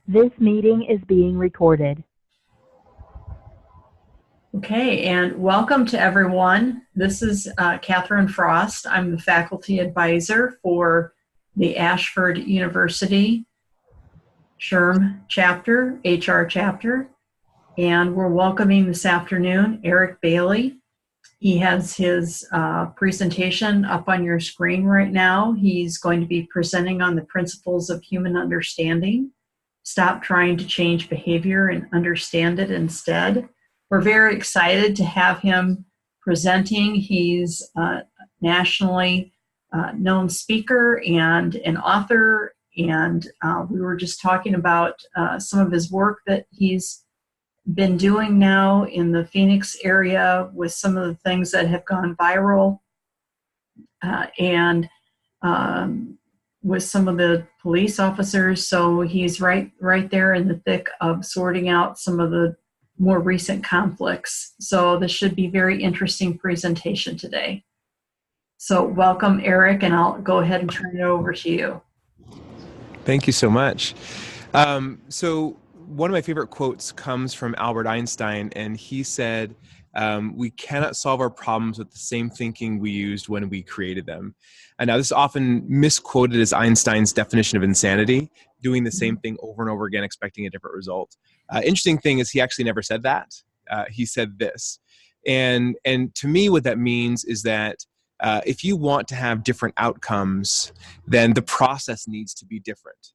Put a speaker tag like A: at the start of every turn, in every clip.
A: This meeting is being recorded.
B: Okay, and welcome to everyone. This is Catherine Frost. I'm the faculty advisor for the Ashford University SHRM chapter, HR chapter, and we're welcoming this afternoon Eric Bailey. He has his presentation up on your screen right now. He's going to be presenting on the principles of human understanding. Stop trying to change behavior and understand it instead. We're very excited to have him presenting. He's a nationally known speaker and an author, and we were just talking about some of his work that he's been doing now in the Phoenix area with some of the things that have gone viral and with some of the police officers. So he's right there in the thick of sorting out some of the more recent conflicts. So this should be a very interesting presentation today. So welcome, Eric, and I'll go ahead and turn it over to you.
C: Thank you so much. So one of my favorite quotes comes from Albert Einstein, and he said, we cannot solve our problems with the same thinking we used when we created them. And now this is often misquoted as Einstein's definition of insanity, doing the same thing over and over again, expecting a different result. Interesting thing is he actually never said that. He said this. And to me, what that means is that if you want to have different outcomes, then the process needs to be different.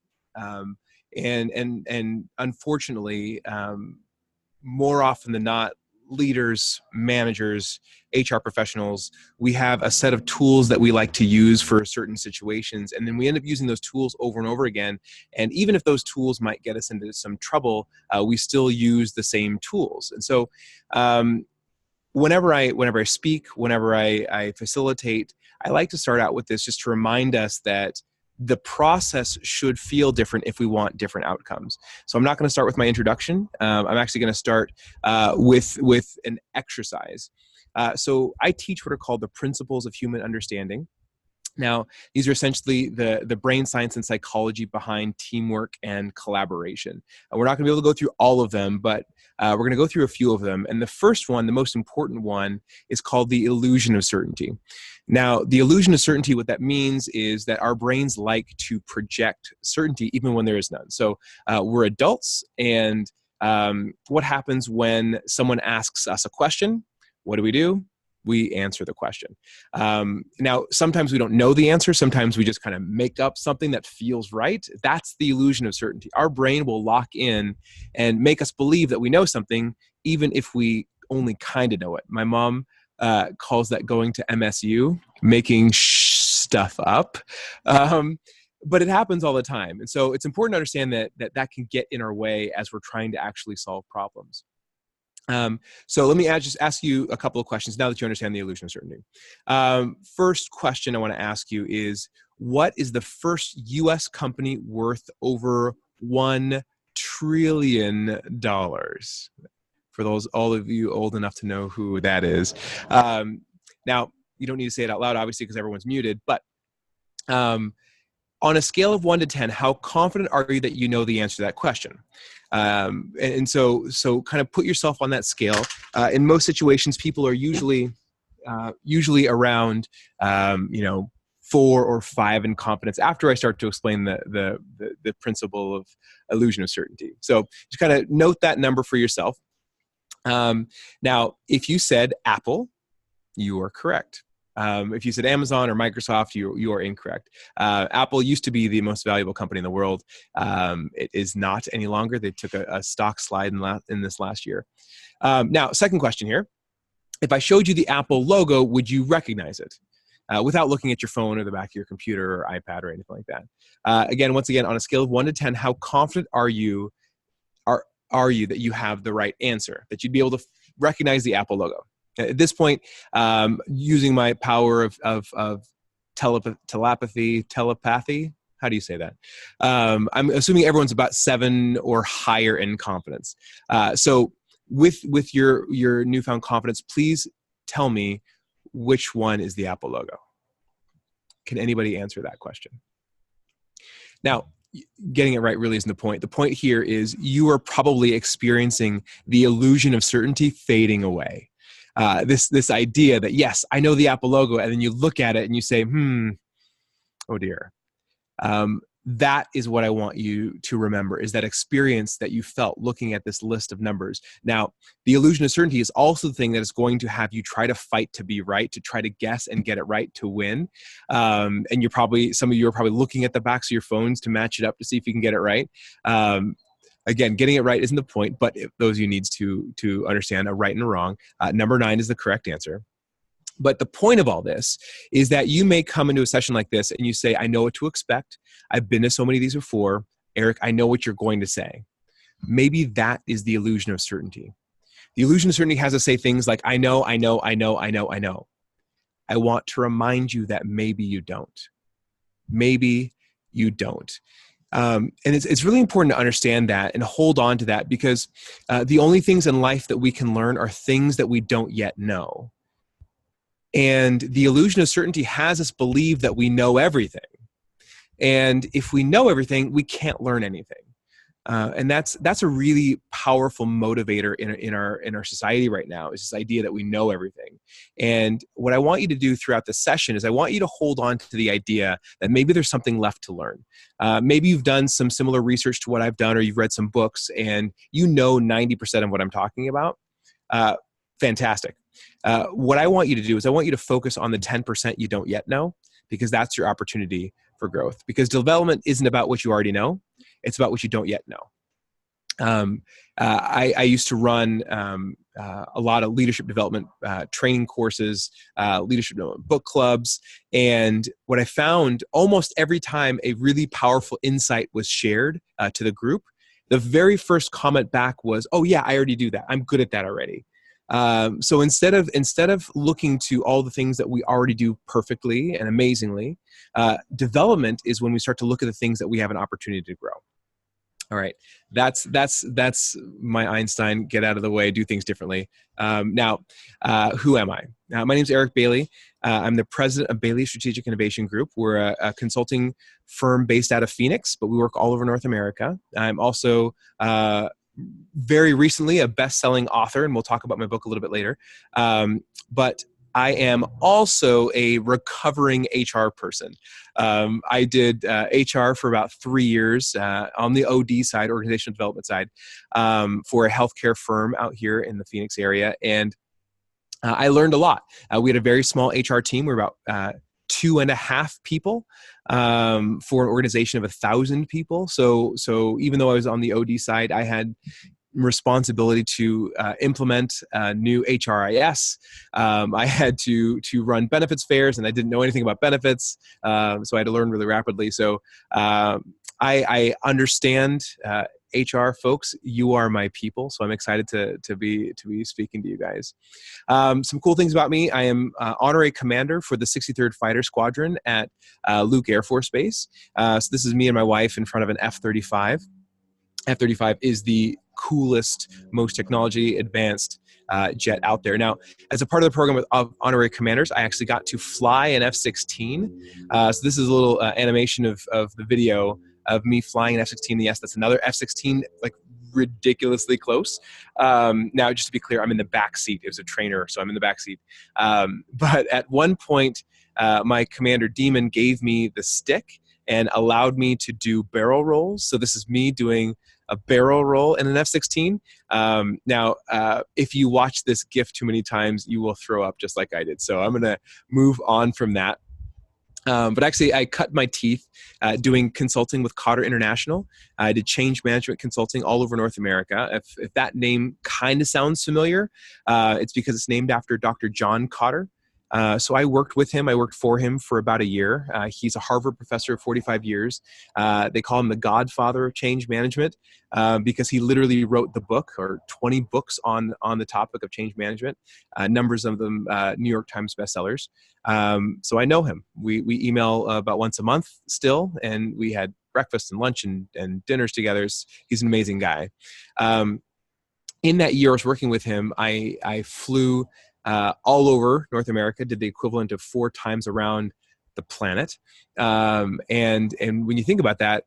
C: And unfortunately, more often than not, leaders, managers, HR professionals, we have a set of tools that we like to use for certain situations, and then we end up using those tools over and over again. And even if those tools might get us into some trouble, we still use the same tools. And so whenever I speak, whenever I facilitate, I like to start out with this just to remind us that the process should feel different if we want different outcomes. So I'm not going to start with my introduction. I'm actually going to start with an exercise. So I teach what are called the principles of human understanding. Now, these are essentially the brain science and psychology behind teamwork and collaboration. We're not going to be able to go through all of them, but we're going to go through a few of them. And the first one, the most important one, is called the illusion of certainty. Now, the illusion of certainty, what that means is that our brains like to project certainty even when there is none. So we're adults, and what happens when someone asks us a question? What do? We answer the question. Now, sometimes we don't know the answer. Sometimes we just kind of make up something that feels right. That's the illusion of certainty. Our brain will lock in and make us believe that we know something, even if we only kind of know it. My mom calls that going to MSU, making stuff up. But it happens all the time. And so it's important to understand that can get in our way as we're trying to actually solve problems. So let me just ask you a couple of questions now that you understand the illusion of certainty. First question I want to ask you is, what is the first U.S. company worth over $1 trillion? For all of you old enough to know who that is. Now, you don't need to say it out loud, obviously, because everyone's muted, but on a scale of 1 to 10, how confident are you that you know the answer to that question? And so kind of put yourself on that scale. In most situations, people are usually around 4 or 5 in confidence after I start to explain the principle of illusion of certainty. So just kind of note that number for yourself. Now, if you said Apple, you are correct. If you said Amazon or Microsoft, you are incorrect. Apple used to be the most valuable company in the world. It is not any longer. They took a stock slide in this last year. Now, second question here. If I showed you the Apple logo, would you recognize it? Without looking at your phone or the back of your computer or iPad or anything like that. Once again, on a scale of 1 to 10, how confident are you that you have the right answer, that you'd be able to recognize the Apple logo? At this point, using my power of telepathy, how do you say that? I'm assuming everyone's about 7 or higher in confidence. So with your newfound confidence, please tell me which one is the Apple logo. Can anybody answer that question? Now, getting it right really isn't the point. The point here is you are probably experiencing the illusion of certainty fading away. This idea that, yes, I know the Apple logo, and then you look at it and you say, oh dear. That is what I want you to remember, is that experience that you felt looking at this list of numbers. Now, the illusion of certainty is also the thing that is going to have you try to fight to be right, to try to guess and get it right to win. And some of you are probably looking at the backs of your phones to match it up to see if you can get it right. Again, getting it right isn't the point, but those of you needs to understand a right and a wrong. Number 9 is the correct answer. But the point of all this is that you may come into a session like this and you say, I know what to expect. I've been to so many of these before. Eric, I know what you're going to say. Maybe that is the illusion of certainty. The illusion of certainty has to say things like, I know. I want to remind you that maybe you don't. Maybe you don't. And it's really important to understand that and hold on to that, because the only things in life that we can learn are things that we don't yet know. And the illusion of certainty has us believe that we know everything. And if we know everything, we can't learn anything. And that's a really powerful motivator in our society right now, is this idea that we know everything. And what I want you to do throughout the session is I want you to hold on to the idea that maybe there's something left to learn. Maybe you've done some similar research to what I've done, or you've read some books and you know 90% of what I'm talking about. Fantastic. What I want you to do is I want you to focus on the 10% you don't yet know, because that's your opportunity for growth. Because development isn't about what you already know. It's about what you don't yet know. I used to run a lot of leadership development training courses, leadership development book clubs. And what I found, almost every time a really powerful insight was shared to the group, the very first comment back was, oh yeah, I already do that. I'm good at that already. So instead of looking to all the things that we already do perfectly and amazingly, development is when we start to look at the things that we have an opportunity to grow. All right, that's my Einstein. Get out of the way, do things differently. Now, who am I? My name is Eric Bailey. I'm the president of Bailey Strategic Innovation Group. We're a consulting firm based out of Phoenix, but we work all over North America. I'm also very recently a best-selling author, and we'll talk about my book a little bit later. But I am also a recovering HR person. I did HR for about 3 years on the OD side, organizational development side, for a healthcare firm out here in the Phoenix area. And I learned a lot. We had a very small HR team. We were about 2.5 people for an organization of 1,000 people. So even though I was on the OD side, I had responsibility to implement new HRIS. I had to run benefits fairs, and I didn't know anything about benefits, so I had to learn really rapidly. So I understand HR folks. You are my people, so I'm excited to be speaking to you guys. Some cool things about me: I am honorary commander for the 63rd Fighter Squadron at Luke Air Force Base. So this is me and my wife in front of an F-35. F-35 is the coolest, most technology advanced jet out there. Now, as a part of the program of honorary commanders, I actually got to fly an F-16. So this is a little animation of the video of me flying an F-16. Yes, that's another F-16, like ridiculously close. Now, just to be clear, I'm in the back seat. It was a trainer, so I'm in the back seat. But at one point, my commander Demon gave me the stick and allowed me to do barrel rolls. So this is me doing a barrel roll in an F-16. Now, if you watch this GIF too many times, you will throw up just like I did. So I'm going to move on from that. But actually, I cut my teeth doing consulting with Kotter International. I did change management consulting all over North America. If that name kind of sounds familiar, it's because it's named after Dr. John Kotter. So I worked with him. I worked for him for about a year. He's a Harvard professor of 45 years. They call him the godfather of change management because he literally wrote the book, or 20 books on the topic of change management, numbers of them New York Times bestsellers. So I know him. We email about once a month still, and we had breakfast and lunch and dinners together. He's an amazing guy. In that year I was working with him, I flew all over North America, did the equivalent of 4 times around the planet. And when you think about that,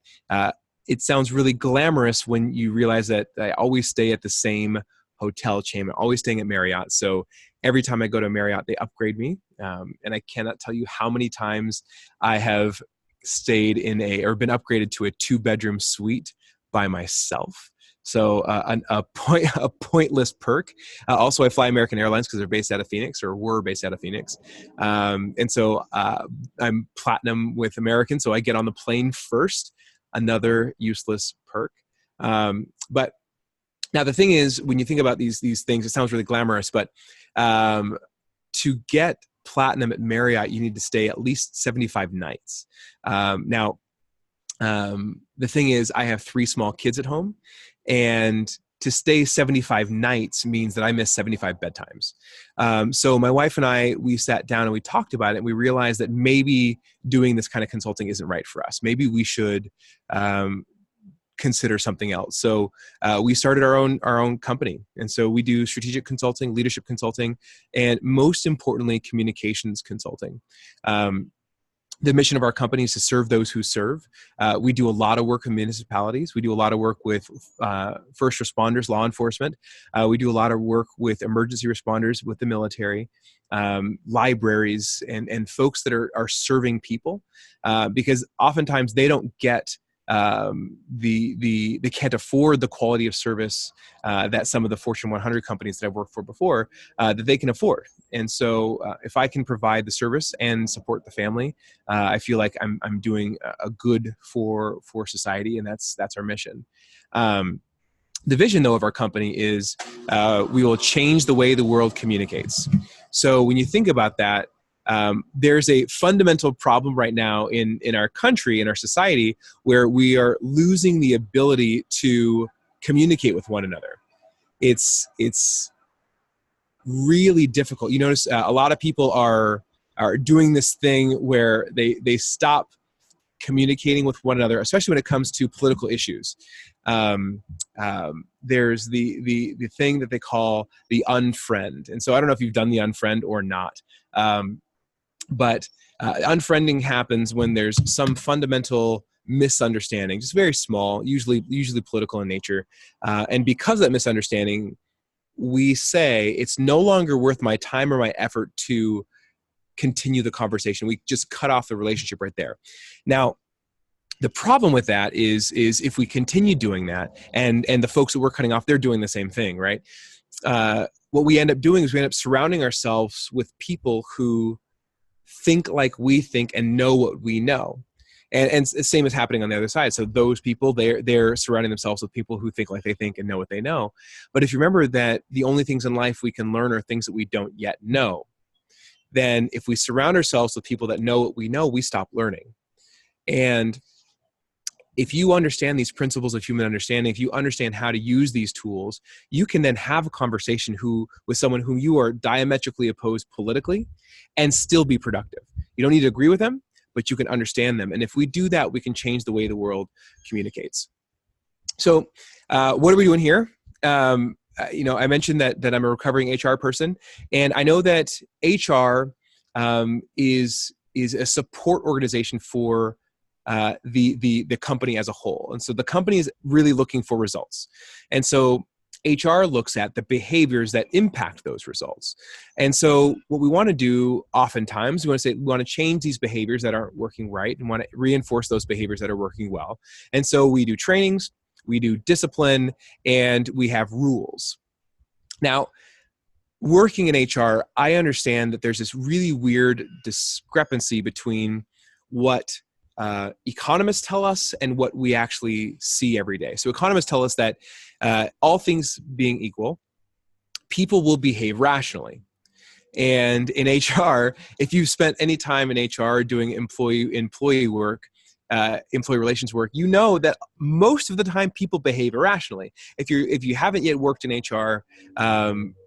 C: it sounds really glamorous when you realize that I always stay at the same hotel chain. I'm always staying at Marriott. So every time I go to Marriott, they upgrade me. And I cannot tell you how many times I have stayed or been upgraded to a 2-bedroom suite by myself. So a pointless perk. Also, I fly American Airlines because they're based out of Phoenix, or were based out of Phoenix. And so I'm platinum with American, so I get on the plane first. Another useless perk. But now the thing is, when you think about these things, it sounds really glamorous, but to get platinum at Marriott, you need to stay at least 75 nights. Now, the thing is, I have 3 small kids at home, and to stay 75 nights means that I miss 75 bedtimes. So my wife and I, we sat down and we talked about it, and we realized that maybe doing this kind of consulting isn't right for us. Maybe we should consider something else. So we started our own company. And so we do strategic consulting, leadership consulting, and most importantly, communications consulting. The mission of our company is to serve those who serve. We do a lot of work in municipalities. We do a lot of work with first responders, law enforcement. We do a lot of work with emergency responders, with the military, libraries, and folks that are serving people, because oftentimes they don't get they can't afford the quality of service that some of the Fortune 100 companies that I've worked for before that they can afford. And so if I can provide the service and support the family, I feel like I'm doing a good for society, and that's our mission. The vision, though, of our company is we will change the way the world communicates. So when you think about that, there's a fundamental problem right now in our country, in our society, where we are losing the ability to communicate with one another. It's really difficult. You notice a lot of people are doing this thing where they stop communicating with one another, especially when it comes to political issues. There's the thing that they call the unfriend. And so I don't know if you've done the unfriend or not. But unfriending happens when there's some fundamental misunderstanding, just very small, usually political in nature. And because of that misunderstanding, we say it's no longer worth my time or my effort to continue the conversation. We just cut off the relationship right there. Now, the problem with that is if we continue doing that, and the folks that we're cutting off, they're doing the same thing, right? What we end up doing is we end up surrounding ourselves with people who think like we think and know what we know. And the same is happening on the other side. So those people, they're surrounding themselves with people who think like they think and know what they know. But if you remember that the only things in life we can learn are things that we don't yet know, then if we surround ourselves with people that know what we know, we stop learning. And if you understand these principles of human understanding, if you understand how to use these tools, you can then have a conversation with someone whom you are diametrically opposed politically and still be productive. You don't need to agree with them, but you can understand them. And if we do that, we can change the way the world communicates. So what are we doing here? I mentioned that I'm a recovering HR person, and I know that HR is a support organization for the company as a whole. And so the company is really looking for results. And so HR looks at the behaviors that impact those results. And so what we want to do oftentimes, we want to change these behaviors that aren't working right and want to reinforce those behaviors that are working well. And so we do trainings, we do discipline, and we have rules. Now, working in HR, I understand that there's this really weird discrepancy between what economists tell us and what we actually see every day. So economists tell us that all things being equal, people will behave rationally. And in HR, if you've spent any time in HR doing employee work, employee relations work, you know that most of the time people behave irrationally. If you haven't yet worked in HR,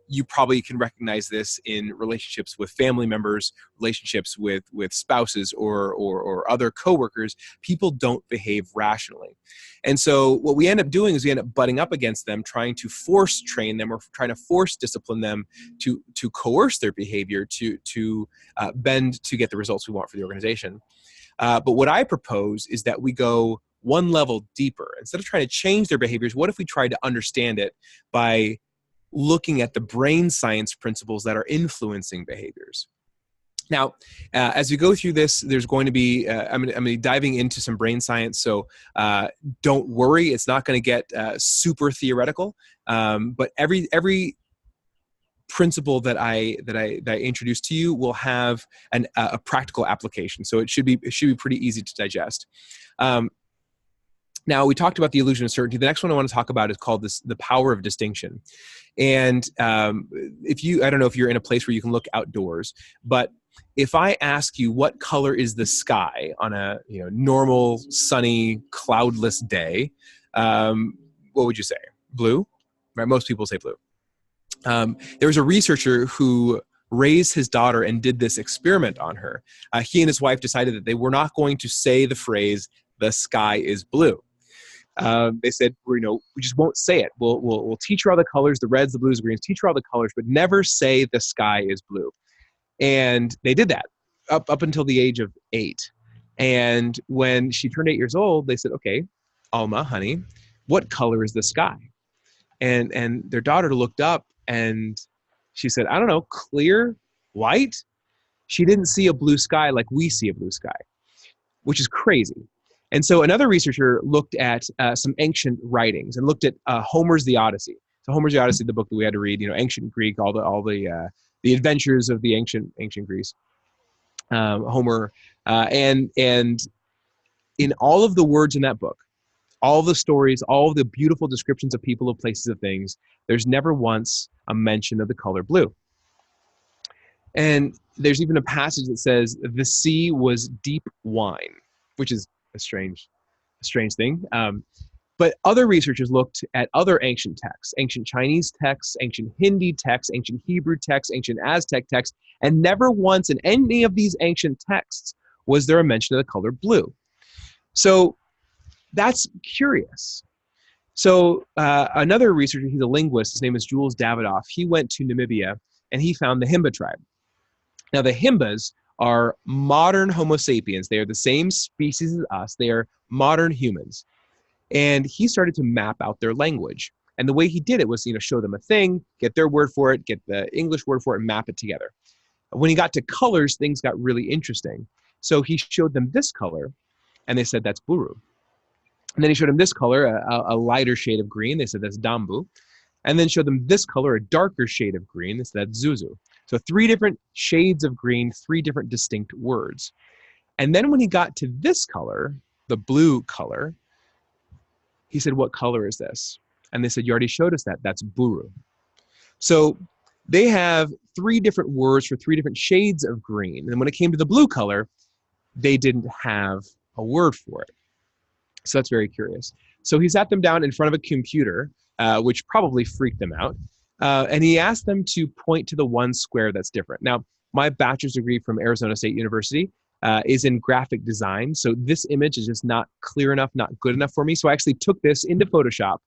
C: you probably can recognize this in relationships with family members, relationships with spouses or other coworkers. People don't behave rationally. And so what we end up doing is we end up butting up against them, trying to force train them or trying to force discipline them to coerce their behavior to bend to get the results we want for the organization. But what I propose is that we go one level deeper. Instead of trying to change their behaviors, what if we tried to understand it by looking at the brain science principles that are influencing behaviors? Now, as we go through this, there's going to be, I'm going to be diving into some brain science, so don't worry, it's not going to get super theoretical, but every principle that I introduce to you will have a practical application, so it should be pretty easy to digest. Now, we talked about the illusion of certainty. The next one I want to talk about is called the power of distinction. And I don't know if you're in a place where you can look outdoors, but if I ask you what color is the sky on a normal, sunny, cloudless day, what would you say? Blue? Right? Most people say blue. There was a researcher who raised his daughter and did this experiment on her. He and his wife decided that they were not going to say the phrase, "the sky is blue." They said, we just won't say it. We'll teach her all the colors, the reds, the blues, the greens, teach her all the colors, but never say the sky is blue. And they did that up until the age of 8. And when she turned 8 years old, they said, "Okay, Alma, honey, what color is the sky?" And their daughter looked up and she said, "I don't know, clear, white." She didn't see a blue sky like we see a blue sky, which is crazy. And so another researcher looked at some ancient writings and looked at Homer's The Odyssey. So Homer's The Odyssey, the book that we had to read, ancient Greek, all the adventures of the ancient Greece. Homer, and in all of the words in that book, all the stories, all the beautiful descriptions of people, of places, of things, there's never once a mention of the color blue. And there's even a passage that says the sea was deep wine, which is a strange thing. But other researchers looked at other ancient texts, ancient Chinese texts, ancient Hindi texts, ancient Hebrew texts, ancient Aztec texts, and never once in any of these ancient texts was there a mention of the color blue. So that's curious. So another researcher, he's a linguist, his name is Jules Davidoff, he went to Namibia and he found the Himba tribe. Now the Himbas are modern Homo sapiens. They are the same species as us. They are modern humans. And he started to map out their language. And the way he did it was, show them a thing, get their word for it, get the English word for it, and map it together. When he got to colors, things got really interesting. So he showed them this color, and they said, that's Buru. And then he showed them this color, a lighter shade of green. They said, that's Dambu. And then showed them this color, a darker shade of green. They said, that's Zuzu. So 3 different shades of green, 3 different distinct words. And then when he got to this color, the blue color, he said, what color is this? And they said, you already showed us that. That's Buru. So they have 3 different words for 3 different shades of green. And when it came to the blue color, they didn't have a word for it. So that's very curious. So he sat them down in front of a computer, which probably freaked them out. And he asked them to point to the one square that's different. Now, my bachelor's degree from Arizona State University is in graphic design. So this image is just not clear enough, not good enough for me. So I actually took this into Photoshop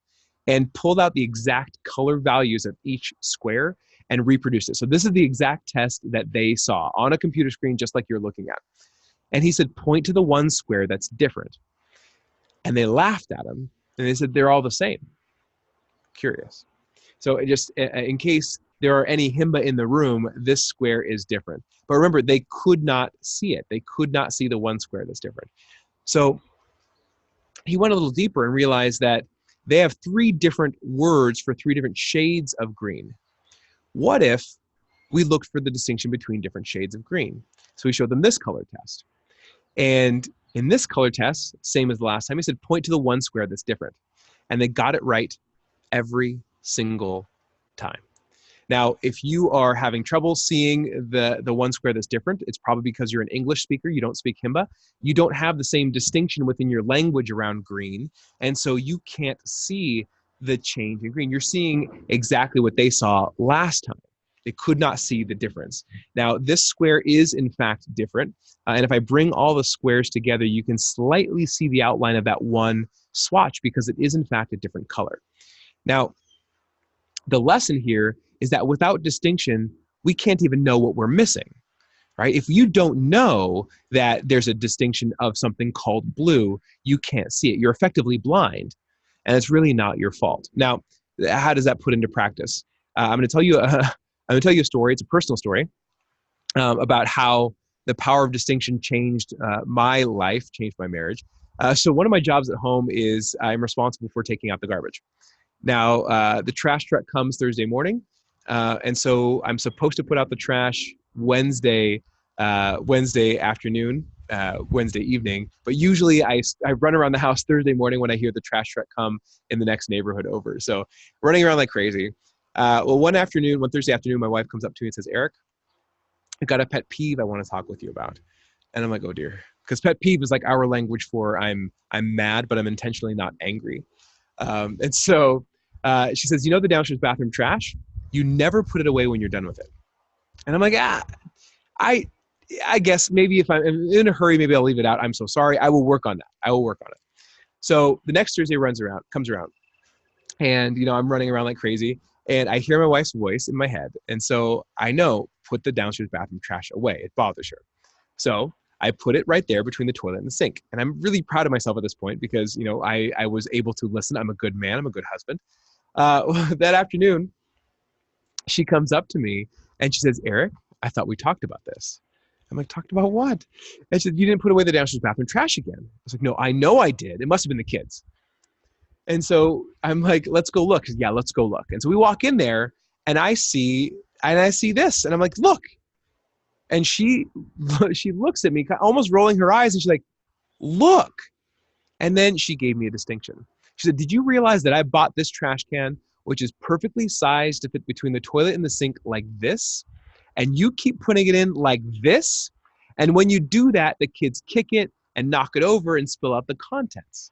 C: and pulled out the exact color values of each square and reproduced it. So this is the exact test that they saw on a computer screen, just like you're looking at. And he said, point to the one square that's different. And they laughed at him and they said, they're all the same. Curious. So just in case there are any Himba in the room, this square is different. But remember, they could not see it. They could not see the one square that's different. So he went a little deeper and realized that they have 3 different words for 3 different shades of green. What if we looked for the distinction between different shades of green? So we showed them this color test. And in this color test, same as the last time, he said, point to the one square that's different. And they got it right every single time. Now, if you are having trouble seeing the one square that's different, it's probably because you're an English speaker, you don't speak Himba, you don't have the same distinction within your language around green, and so you can't see the change in green. You're seeing exactly what they saw last time. They could not see the difference. Now, this square is in fact different. And if I bring all the squares together, you can slightly see the outline of that one swatch because it is in fact a different color. Now, the lesson here is that without distinction, we can't even know what we're missing, right? If you don't know that there's a distinction of something called blue, you can't see it. You're effectively blind, and it's really not your fault. Now, how does that put into practice? I'm going to tell you a story. It's a personal story about how the power of distinction changed my life, changed my marriage. So one of my jobs at home is I'm responsible for taking out the garbage. Now, the trash truck comes Thursday morning, and so I'm supposed to put out the trash Wednesday afternoon, Wednesday evening. But usually I run around the house Thursday morning when I hear the trash truck come in the next neighborhood over. So running around like crazy. One Thursday afternoon, my wife comes up to me and says, "Eric, I got a pet peeve I want to talk with you about." And I'm like, "Oh dear," because pet peeve is like our language for I'm mad, but I'm intentionally not angry. And so she says, "You know the downstairs bathroom trash? You never put it away when you're done with it." And I'm like, I guess maybe if I'm in a hurry, maybe I'll leave it out. I'm so sorry. I will work on that. I will work on it. So the next Thursday comes around, and I'm running around like crazy, and I hear my wife's voice in my head, and so I know, put the downstairs bathroom trash away. It bothers her. So I put it right there between the toilet and the sink. And I'm really proud of myself at this point because, I was able to listen. I'm a good man. I'm a good husband. That afternoon, she comes up to me and she says, "Eric, I thought we talked about this." I'm like, "Talked about what?" And she said, "You didn't put away the downstairs bathroom trash again." I was like, "No, I know I did. It must have been the kids." And so I'm like, "Let's go look." She said, "Yeah, let's go look." And so we walk in there and I see this and I'm like, "Look." And she looks at me, almost rolling her eyes, and she's like, "Look." And then she gave me a distinction. She said, "Did you realize that I bought this trash can, which is perfectly sized to fit between the toilet and the sink like this? And you keep putting it in like this. And when you do that, the kids kick it and knock it over and spill out the contents."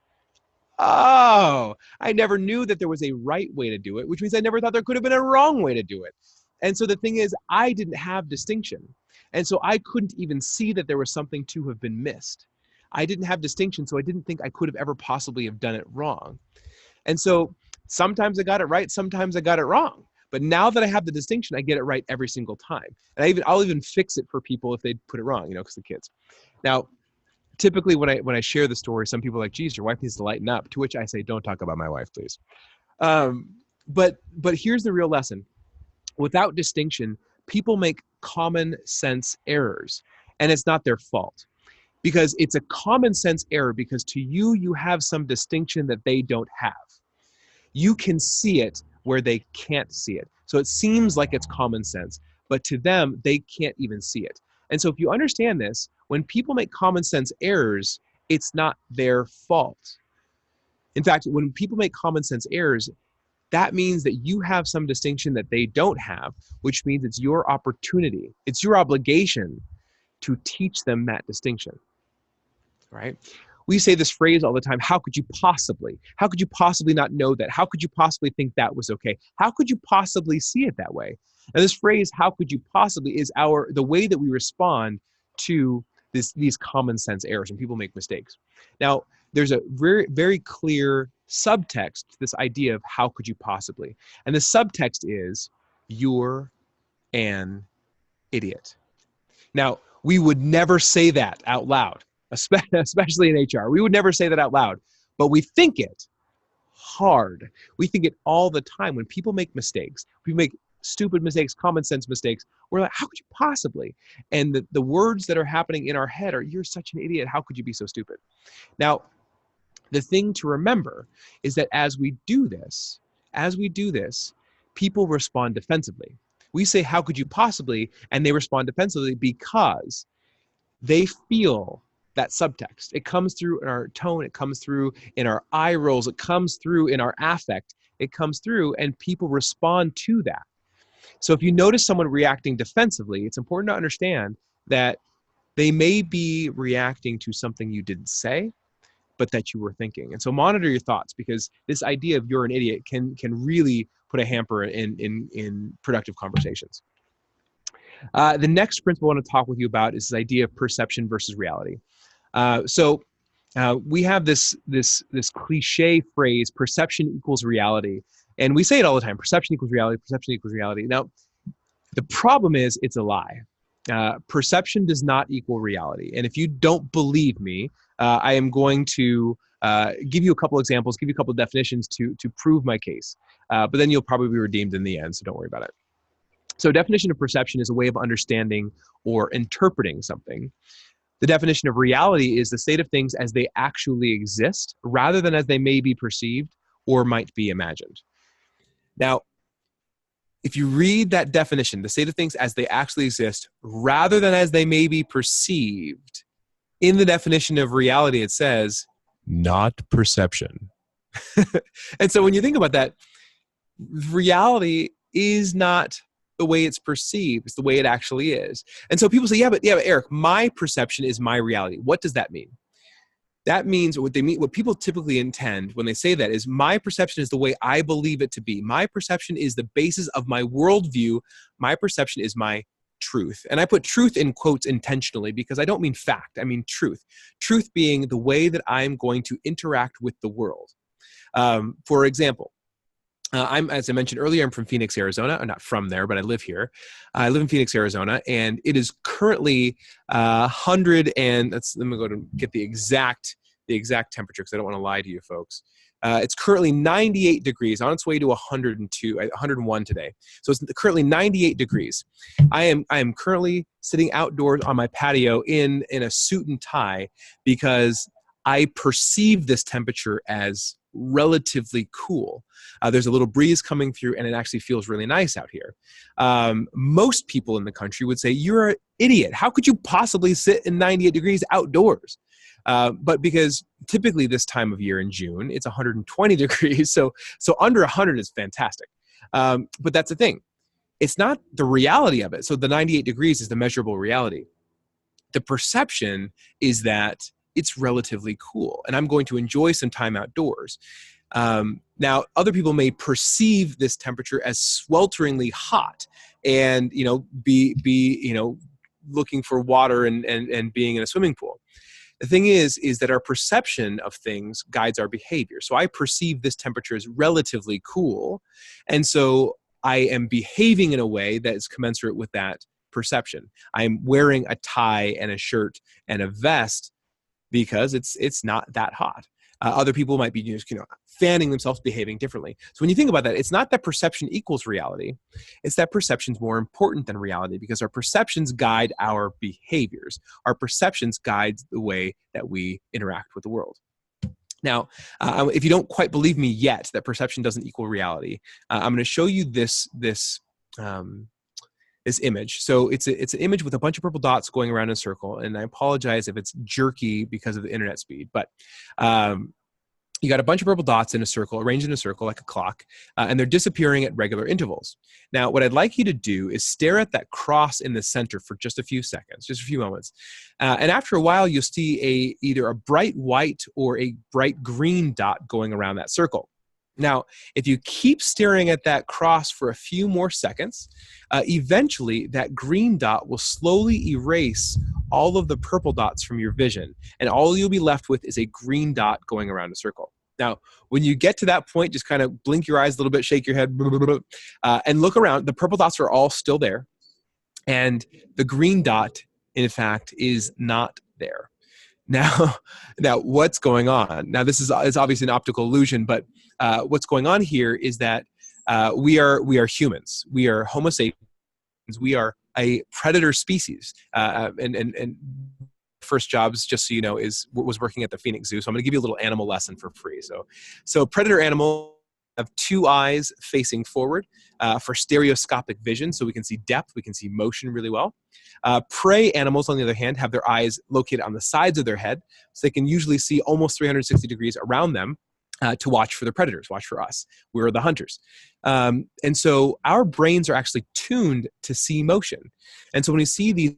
C: Oh, I never knew that there was a right way to do it, which means I never thought there could have been a wrong way to do it. And so the thing is, I didn't have distinction. And so I couldn't even see that there was something to have been missed. I didn't have distinction, so I didn't think I could have ever possibly have done it wrong. And so sometimes I got it right, sometimes I got it wrong. But now that I have the distinction, I get it right every single time. And I'll even fix it for people if they put it wrong, because the kids. Now, typically when I share the story, some people are like, "Geez, your wife needs to lighten up." To which I say, "Don't talk about my wife, please." But here's the real lesson. Without distinction, people make common sense errors, and it's not their fault. Because it's a common sense error because to you, you have some distinction that they don't have. You can see it where they can't see it. So it seems like it's common sense, but to them, they can't even see it. And so if you understand this, when people make common sense errors, it's not their fault. In fact, when people make common sense errors, that means that you have some distinction that they don't have, which means it's your opportunity, it's your obligation to teach them that distinction, right? We say this phrase all the time: how could you possibly? How could you possibly not know that? How could you possibly think that was okay? How could you possibly see it that way? And this phrase, "how could you possibly," is the way that we respond to these common sense errors when people make mistakes. Now, there's a very, very clear subtext to this idea of how could you possibly. And the subtext is, you're an idiot. Now, we would never say that out loud, especially in HR. We would never say that out loud, but we think it hard. We think it all the time. When people make mistakes, we make stupid mistakes, common sense mistakes, we're like, "How could you possibly?" And the words that are happening in our head are, "You're such an idiot. How could you be so stupid?" Now, the thing to remember is that as we do this, people respond defensively. We say, "How could you possibly?" And they respond defensively because they feel that subtext. It comes through in our tone, it comes through in our eye rolls, it comes through in our affect, it comes through, and people respond to that. So if you notice someone reacting defensively, it's important to understand that they may be reacting to something you didn't say, but that you were thinking. And so monitor your thoughts, because this idea of you're an idiot can really put a hamper in productive conversations. The next principle I want to talk with you about is this idea of perception versus reality. We have this cliche phrase, perception equals reality. And we say it all the time, perception equals reality, perception equals reality. Now, the problem is it's a lie. Perception does not equal reality. And if you don't believe me, I am going to give you a couple examples, give you a couple of definitions to prove my case. But then you'll probably be redeemed in the end, so don't worry about it. So definition of perception is a way of understanding or interpreting something. The definition of reality is the state of things as they actually exist, rather than as they may be perceived or might be imagined. Now, if you read that definition, the state of things as they actually exist, rather than as they may be perceived, in the definition of reality, it says, not perception. And so when you think about that, reality is not the way it's perceived, it's the way it actually is. And so people say, yeah, but Eric, my perception is my reality. What does that mean? That means what people typically intend when they say that is, my perception is the way I believe it to be. My perception is the basis of my worldview. My perception is my truth. And I put truth in quotes intentionally because I don't mean fact, I mean truth. Truth being the way that I'm going to interact with the world. For example, as I mentioned earlier, I'm from Phoenix, Arizona. I'm not from there, but I live here. I live in Phoenix, Arizona, and it is currently 100 and let me go to get the exact temperature because I don't want to lie to you folks. It's currently 98 degrees, on its way to 101 today. So it's currently 98 degrees. I am currently sitting outdoors on my patio in a suit and tie because I perceive this temperature as relatively cool. There's a little breeze coming through and it actually feels really nice out here. Most people in the country would say, you're an idiot. How could you possibly sit in 98 degrees outdoors? But because typically this time of year in June, it's 120 degrees. So under 100 is fantastic. But that's the thing. It's not the reality of it. So the 98 degrees is the measurable reality. The perception is that it's relatively cool and I'm going to enjoy some time outdoors. Now, other people may perceive this temperature as swelteringly hot and, be looking for water and being in a swimming pool. The thing is that our perception of things guides our behavior. So I perceive this temperature as relatively cool. And so I am behaving in a way that is commensurate with that perception. I'm wearing a tie and a shirt and a vest because it's not that hot. Other people might be just, fanning themselves, behaving differently. So when you think about that, it's not that perception equals reality. It's that perception's more important than reality because our perceptions guide our behaviors. Our perceptions guide the way that we interact with the world. Now, if you don't quite believe me yet that perception doesn't equal reality, I'm going to show you this image. So it's an image with a bunch of purple dots going around in a circle. And I apologize if it's jerky because of the internet speed, but you got a bunch of purple dots in a circle, arranged in a circle like a clock, and they're disappearing at regular intervals. Now, what I'd like you to do is stare at that cross in the center for just a few seconds, just a few moments. And after a while, you'll see either a bright white or a bright green dot going around that circle. Now, if you keep staring at that cross for a few more seconds, eventually that green dot will slowly erase all of the purple dots from your vision, and all you'll be left with is a green dot going around a circle. Now, when you get to that point, just kind of blink your eyes a little bit, shake your head, and look around. The purple dots are all still there, and the green dot, in fact, is not there. Now, what's going on? Now, it's obviously an optical illusion, but what's going on here is that we are humans. We are Homo sapiens. We are a predator species. And first jobs, just so you know, was working at the Phoenix Zoo. So I'm going to give you a little animal lesson for free. So predator animals have two eyes facing forward for stereoscopic vision, so we can see depth, we can see motion really well. Prey animals, on the other hand, have their eyes located on the sides of their head, so they can usually see almost 360 degrees around them to watch for the predators, watch for us. We're the hunters. And so our brains are actually tuned to see motion. And so when we see these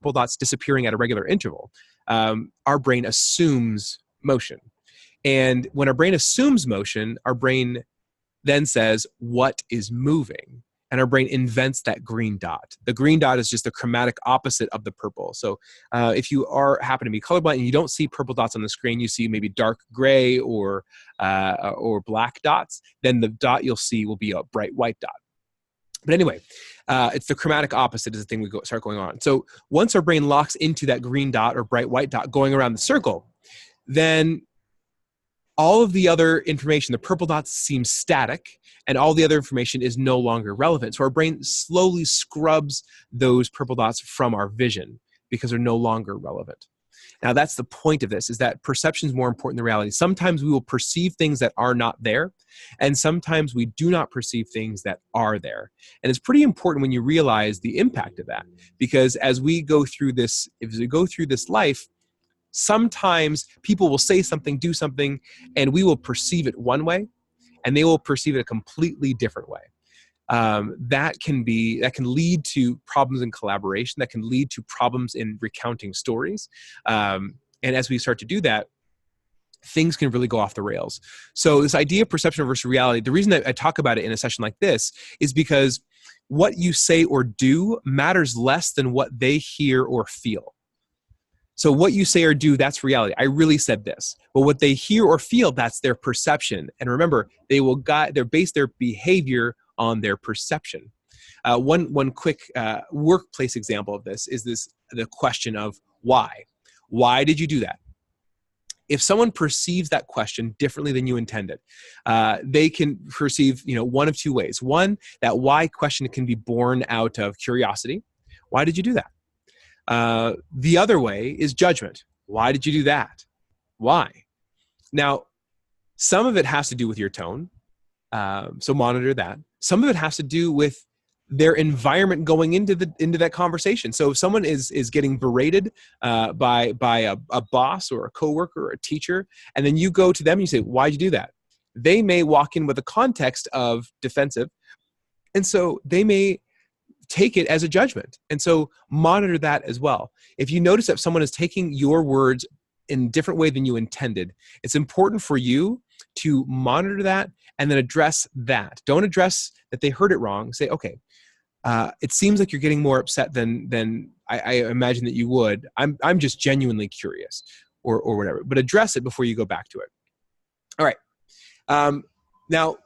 C: purple dots disappearing at a regular interval, our brain assumes motion. And when our brain assumes motion, our brain then says, what is moving? And our brain invents that green dot. The green dot is just the chromatic opposite of the purple. So if you happen to be colorblind and you don't see purple dots on the screen, you see maybe dark gray or black dots, then the dot you'll see will be a bright white dot. But anyway, it's the chromatic opposite is the thing we start going on. So once our brain locks into that green dot or bright white dot going around the circle, then all of the other information, the purple dots seem static, and all the other information is no longer relevant. So our brain slowly scrubs those purple dots from our vision because they're no longer relevant. Now, that's the point of this, is that perception is more important than reality. Sometimes we will perceive things that are not there, and sometimes we do not perceive things that are there. And it's pretty important when you realize the impact of that, because as we go through this, life, sometimes people will say something, do something, and we will perceive it one way, and they will perceive it a completely different way. That can lead to problems in collaboration. That can lead to problems in recounting stories. And as we start to do that, things can really go off the rails. So this idea of perception versus reality, the reason that I talk about it in a session like this is because what you say or do matters less than what they hear or feel. So what you say or do, that's reality. I really said this. But what they hear or feel, that's their perception. And remember, they base their behavior on their perception. One quick workplace example of this is the question of why. Why did you do that? If someone perceives that question differently than you intended, they can perceive, one of two ways. One, that why question can be born out of curiosity. Why did you do that? The other way is judgment. Why did you do that? Why? Now, some of it has to do with your tone. So monitor that. Some of it has to do with their environment going into that conversation. So if someone is getting berated by a boss or a coworker or a teacher, and then you go to them and you say, why'd you do that? They may walk in with a context of defensive. And so they may take it as a judgment. And so monitor that as well. If you notice that someone is taking your words in a different way than you intended, it's important for you to monitor that and then address that. Don't address that they heard it wrong. Say, okay, it seems like you're getting more upset than I imagine that you would. I'm just genuinely curious or whatever, but address it before you go back to it. All right. Now,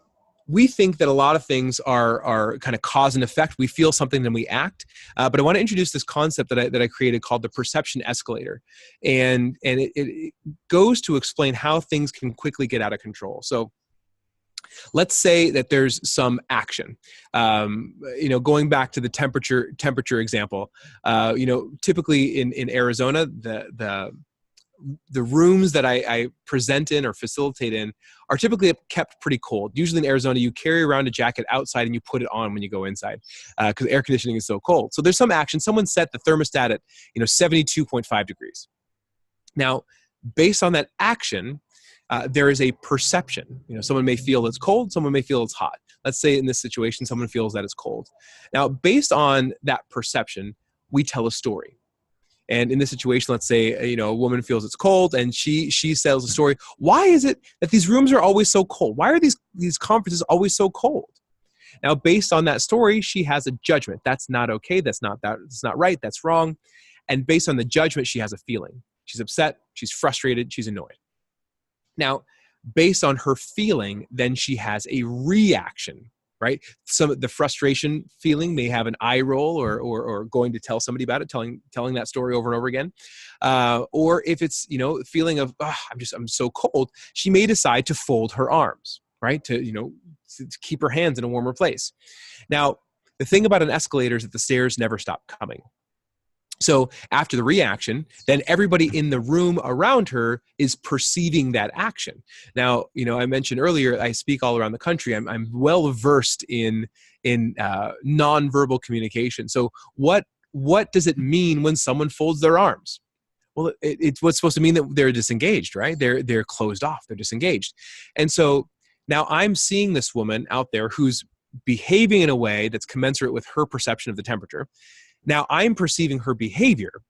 C: we think that a lot of things are kind of cause and effect. We feel something, then we act. But I want to introduce this concept that I created called the Perception Escalator. And it goes to explain how things can quickly get out of control. So let's say that there's some action. Going back to the temperature example, typically in Arizona, the rooms that I present in or facilitate in are typically kept pretty cold. Usually in Arizona, you carry around a jacket outside and you put it on when you go inside because air conditioning is so cold. So there's some action. Someone set the thermostat at 72.5 degrees. Now, based on that action, there is a perception. Someone may feel it's cold. Someone may feel it's hot. Let's say in this situation, someone feels that it's cold. Now, based on that perception, we tell a story. And in this situation, let's say, a woman feels it's cold and she tells a story. Why is it that these rooms are always so cold? Why are these conferences always so cold? Now, based on that story, she has a judgment. That's not okay. That's not right. That's wrong. And based on the judgment, she has a feeling. She's upset. She's frustrated. She's annoyed. Now, based on her feeling, then she has a reaction. Right? Some of the frustration feeling may have an eye roll or going to tell somebody about it, telling that story over and over again. Or if it's, feeling of, I'm so cold, she may decide to fold her arms, right? To keep her hands in a warmer place. Now, the thing about an escalator is that the stairs never stop coming. So after the reaction, then everybody in the room around her is perceiving that action. Now, I mentioned earlier, I speak all around the country. I'm well versed in nonverbal communication. So what does it mean when someone folds their arms? Well, it's what's supposed to mean that they're disengaged, right? They're closed off. They're disengaged. And so now I'm seeing this woman out there who's behaving in a way that's commensurate with her perception of the temperature. Now I'm perceiving her behavior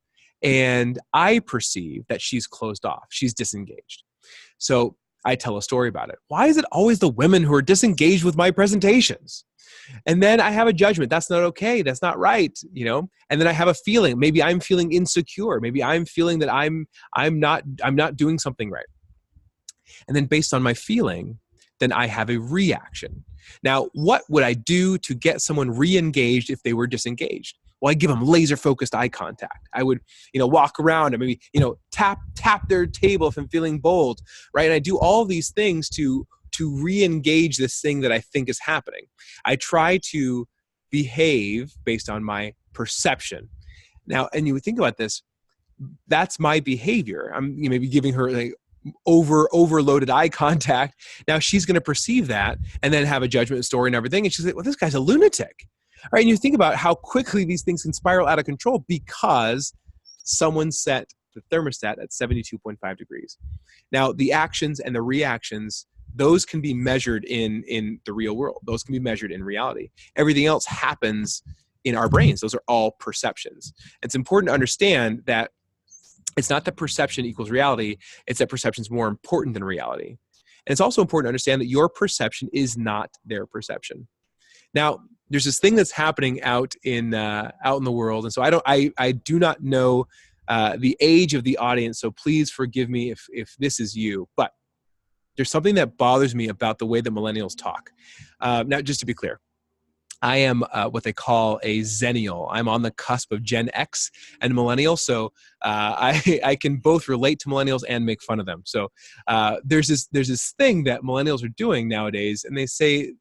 C: and I perceive that she's closed off. She's disengaged. So I tell a story about it. Why is it always the women who are disengaged with my presentations? And then I have a judgment. That's not okay. That's not right. And then I have a feeling. Maybe I'm feeling insecure. Maybe I'm feeling that I'm not doing something right. And then based on my feeling, then I have a reaction. Now, what would I do to get someone re-engaged if they were disengaged? Well, I give them laser-focused eye contact. I would, walk around and maybe, tap their table if I'm feeling bold, right? And I do all these things to re-engage this thing that I think is happening. I try to behave based on my perception. Now, and you would think about this, that's my behavior. I'm maybe giving her like overloaded eye contact. Now she's going to perceive that and then have a judgment story and everything. And she's like, well, this guy's a lunatic. All right. And you think about how quickly these things can spiral out of control because someone set the thermostat at 72.5 degrees. Now, the actions and the reactions, those can be measured in the real world. Those can be measured in reality. Everything else happens in our brains. Those are all perceptions. It's important to understand that it's not that perception equals reality. It's that perception is more important than reality. And it's also important to understand that your perception is not their perception. Now, there's this thing that's happening out in the world. And so I do not know the age of the audience. So please forgive me if this is you, but there's something that bothers me about the way that millennials talk. Now, just to be clear, I am what they call a Zennial. I'm on the cusp of Gen X and Millennial, so I can both relate to millennials and make fun of them. So there's this thing that millennials are doing nowadays, and they say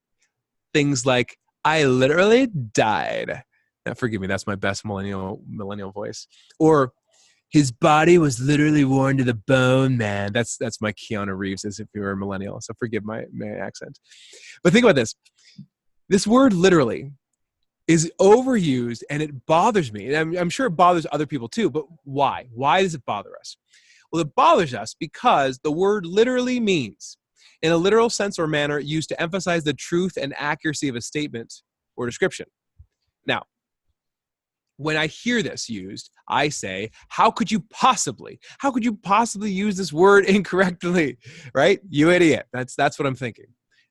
C: things like, "I literally died." Now, forgive me, that's my best millennial voice. Or, "His body was literally worn to the bone, man." That's my Keanu Reeves, as if you were a millennial. So forgive my accent. But think about this. This word literally is overused and it bothers me. And I'm sure it bothers other people too, but why? Why does it bother us? Well, it bothers us because the word literally means, in a literal sense or manner, used to emphasize the truth and accuracy of a statement or description. Now, when I hear this used, I say, how could you possibly use this word incorrectly, right? You idiot. That's what I'm thinking.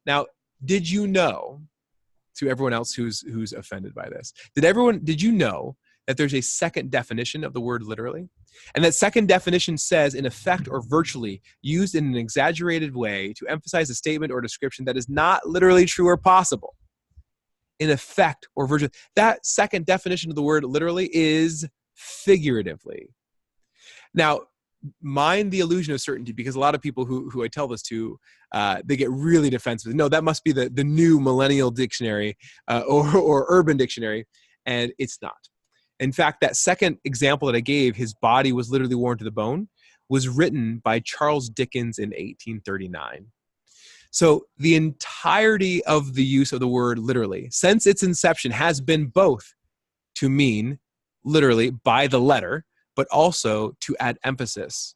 C: Now, did you know, to everyone else who's offended by this, did you know that there's a second definition of the word literally? And that second definition says, in effect or virtually, used in an exaggerated way to emphasize a statement or description that is not literally true or possible. In effect or virtually. That second definition of the word literally is figuratively. Now, mind the illusion of certainty, because a lot of people who I tell this to, they get really defensive. No, that must be the new millennial dictionary or urban dictionary, and it's not. In fact, that second example that I gave, "his body was literally worn to the bone," was written by Charles Dickens in 1839. So the entirety of the use of the word literally, since its inception, has been both to mean literally by the letter, but also to add emphasis.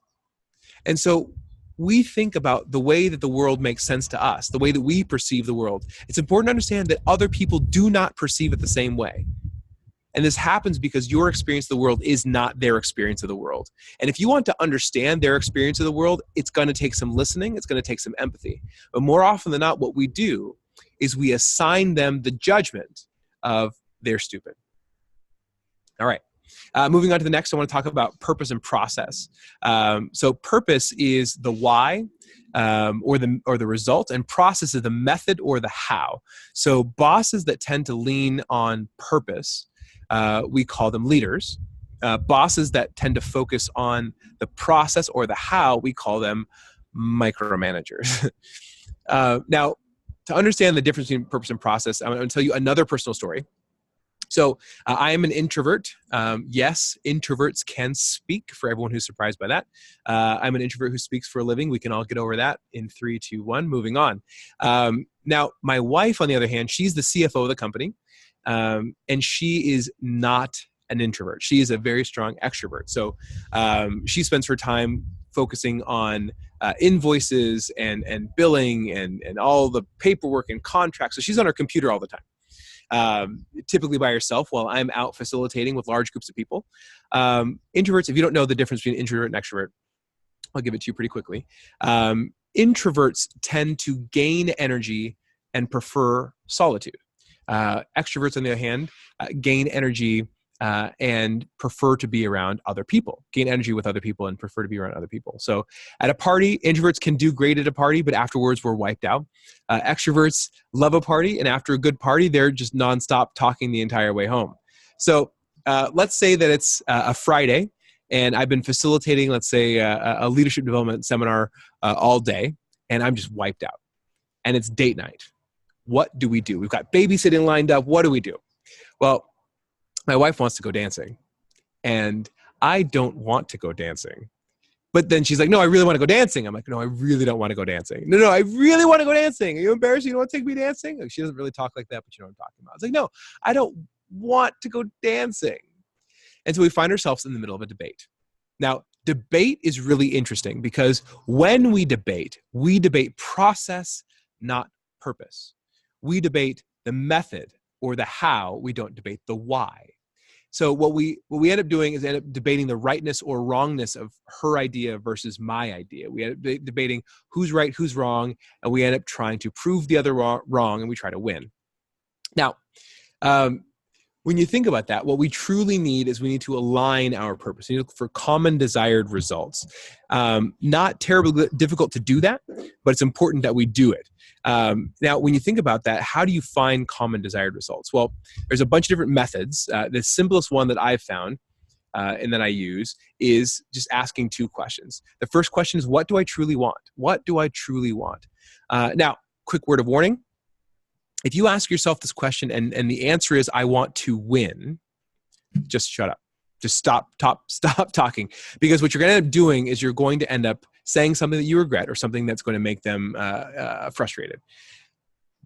C: And so we think about the way that the world makes sense to us, the way that we perceive the world. It's important to understand that other people do not perceive it the same way. And this happens because your experience of the world is not their experience of the world. And if you want to understand their experience of the world, it's going to take some listening. It's going to take some empathy. But more often than not, what we do is we assign them the judgment of they're stupid. All right. Moving on to the next, I want to talk about purpose and process. So purpose is the why or the result, and process is the method or the how. So bosses that tend to lean on purpose, we call them leaders. Bosses that tend to focus on the process or the how, we call them micromanagers. Now, to understand the difference between purpose and process, I'm going to tell you another personal story. So I am an introvert. Yes, introverts can speak, for everyone who's surprised by that. I'm an introvert who speaks for a living. We can all get over that in 3, 2, 1, moving on. Now, my wife, on the other hand, she's the CFO of the company, and she is not an introvert. She is a very strong extrovert. So she spends her time focusing on invoices and billing and all the paperwork and contracts. So she's on her computer all the time. Typically by herself while I'm out facilitating with large groups of people. Introverts, if you don't know the difference between introvert and extrovert, I'll give it to you pretty quickly. Introverts tend to gain energy and prefer solitude. Extroverts, on the other hand, gain energy and prefer to be around other people, gain energy with other people and prefer to be around other people. So at a party, introverts can do great at a party, but afterwards we're wiped out. Extroverts love a party, and after a good party, they're just nonstop talking the entire way home. So let's say that it's a Friday, and I've been facilitating, let's say, a leadership development seminar all day, and I'm just wiped out. And it's date night. What do we do? We've got babysitting lined up. What do we do? Well, my wife wants to go dancing, and I don't want to go dancing. But then she's like, no, I really want to go dancing. I'm like, no, I really don't want to go dancing. No, I really want to go dancing. Are you embarrassed? You don't want to take me dancing? Like, she doesn't really talk like that, but you know what I'm talking about. It's like, no, I don't want to go dancing. And so we find ourselves in the middle of a debate. Now, debate is really interesting because when we debate process, not purpose. We debate the method or the how. We don't debate the why. So what we end up doing is end up debating the rightness or wrongness of her idea versus my idea. We end up debating who's right, who's wrong, and we end up trying to prove the other wrong, and we try to win. Now, when you think about that, what we truly need is we need to align our purpose. We need to look for common desired results. Not terribly difficult to do that, but it's important that we do it. Now, when you think about that, how do you find common desired results? Well, there's a bunch of different methods. The simplest one that I've found and that I use is just asking two questions. The first question is, what do I truly want? What do I truly want? Now, quick word of warning. If you ask yourself this question and the answer is, I want to win, just shut up. Just stop talking. Because what you're going to end up doing is you're going to end up saying something that you regret or something that's going to make them frustrated.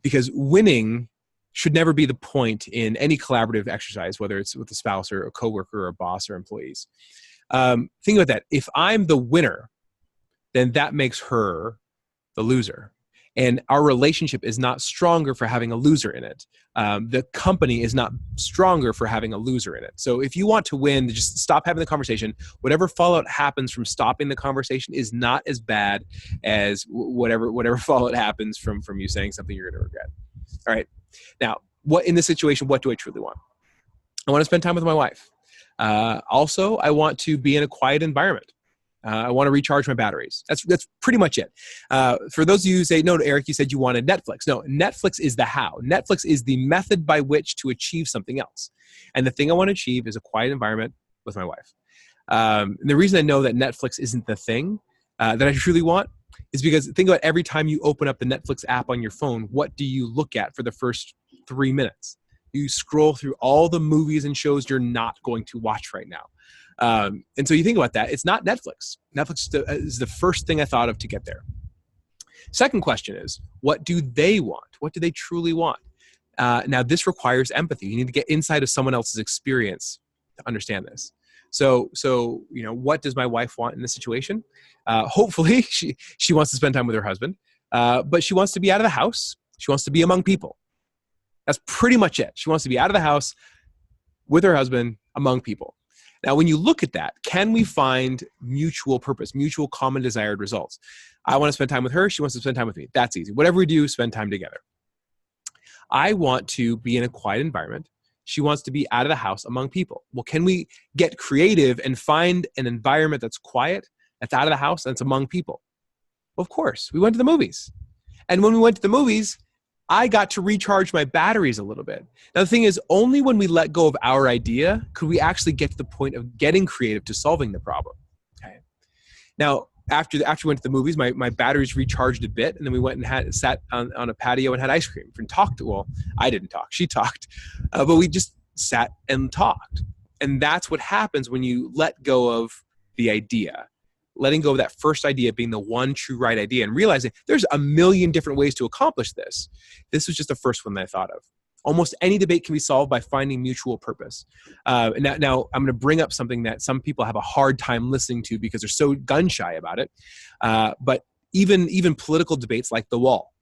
C: Because winning should never be the point in any collaborative exercise, whether it's with a spouse or a coworker or a boss or employees. Think about that. If I'm the winner, then that makes her the loser. And our relationship is not stronger for having a loser in it. The company is not stronger for having a loser in it. So if you want to win, just stop having the conversation. Whatever fallout happens from stopping the conversation is not as bad as whatever fallout happens from you saying something you're going to regret. All right. Now, in this situation, what do I truly want? I want to spend time with my wife. Also, I want to be in a quiet environment. I want to recharge my batteries. That's pretty much it. For those of you who say, no, Eric, you said you wanted Netflix. No, Netflix is the how. Netflix is the method by which to achieve something else. And the thing I want to achieve is a quiet environment with my wife. And the reason I know that Netflix isn't the thing that I truly want is because think about every time you open up the Netflix app on your phone, what do you look at for the first 3 minutes? You scroll through all the movies and shows you're not going to watch right now. And so you think about that, it's not Netflix. Netflix is the first thing I thought of to get there. Second question is, what do they want? What do they truly want? Now, this requires empathy. You need to get inside of someone else's experience to understand this. So what does my wife want in this situation? Hopefully, she wants to spend time with her husband, but she wants to be out of the house. She wants to be among people. That's pretty much it. She wants to be out of the house with her husband, among people. Now, when you look at that, can we find mutual purpose, mutual common desired results? I want to spend time with her. She wants to spend time with me. That's easy. Whatever we do, spend time together. I want to be in a quiet environment. She wants to be out of the house among people. Well, can we get creative and find an environment that's quiet, that's out of the house, and it's among people? Well, of course. We went to the movies. And when we went to the movies, I got to recharge my batteries a little bit. Now, the thing is, only when we let go of our idea could we actually get to the point of getting creative to solving the problem. Okay. Now, after we went to the movies, my batteries recharged a bit, and then we went and sat on a patio and had ice cream and talked. Well, I didn't talk. She talked. But we just sat and talked. And that's what happens when you let go of the idea. Letting go of that first idea being the one true right idea and realizing there's a million different ways to accomplish this. This was just the first one that I thought of. Almost any debate can be solved by finding mutual purpose. And now I'm going to bring up something that some people have a hard time listening to because they're so gun shy about it. But even political debates like the wall.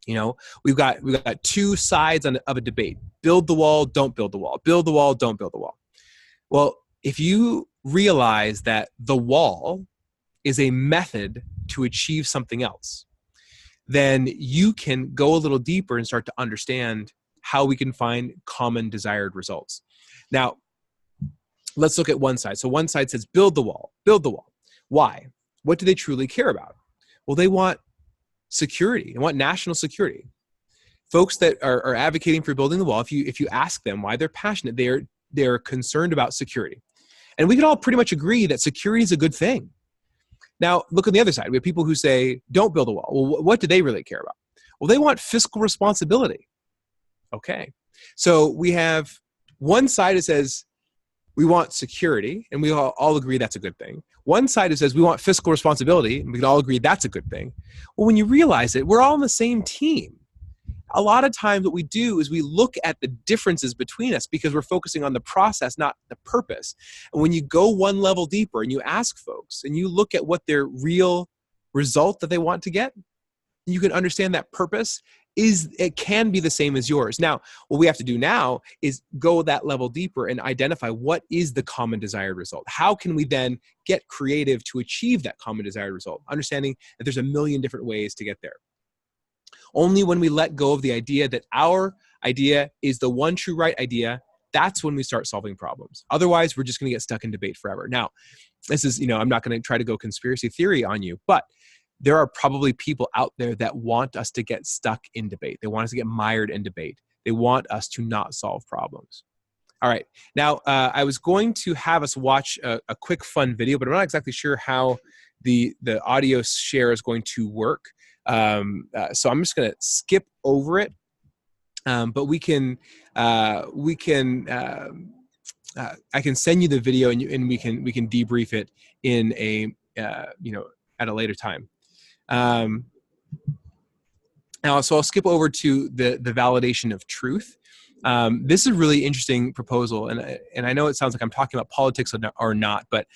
C: You know, we've got two sides of a debate. Build the wall, don't build the wall. Build the wall, don't build the wall. Well, if you realize that the wall is a method to achieve something else, then you can go a little deeper and start to understand how we can find common desired results. Now, let's look at one side. So one side says, build the wall, build the wall. Why? What do they truly care about? Well, they want security. They want national security. Folks that are advocating for building the wall, if you ask them why they're passionate, they're concerned about security. And we can all pretty much agree that security is a good thing. Now, look on the other side. We have people who say, don't build a wall. Well, what do they really care about? Well, they want fiscal responsibility. Okay. So we have one side that says, we want security, and we all agree that's a good thing. One side that says we want fiscal responsibility, and we can all agree that's a good thing. Well, when you realize it, we're all on the same team. A lot of times what we do is we look at the differences between us because we're focusing on the process, not the purpose. And when you go one level deeper and you ask folks and you look at what their real result that they want to get, you can understand that purpose it can be the same as yours. Now, what we have to do now is go that level deeper and identify what is the common desired result. How can we then get creative to achieve that common desired result? Understanding that there's a million different ways to get there. Only when we let go of the idea that our idea is the one true right idea, that's when we start solving problems. Otherwise, we're just going to get stuck in debate forever. Now, this is, I'm not going to try to go conspiracy theory on you, but there are probably people out there that want us to get stuck in debate. They want us to get mired in debate. They want us to not solve problems. All right. Now, I was going to have us watch a quick fun video, but I'm not exactly sure how the audio share is going to work. So I'm just going to skip over it. But I can send you the video and we can debrief it in at a later time. Now, so I'll skip over to the validation of truth. This is a really interesting proposal, and I know it sounds like I'm talking about politics or not, but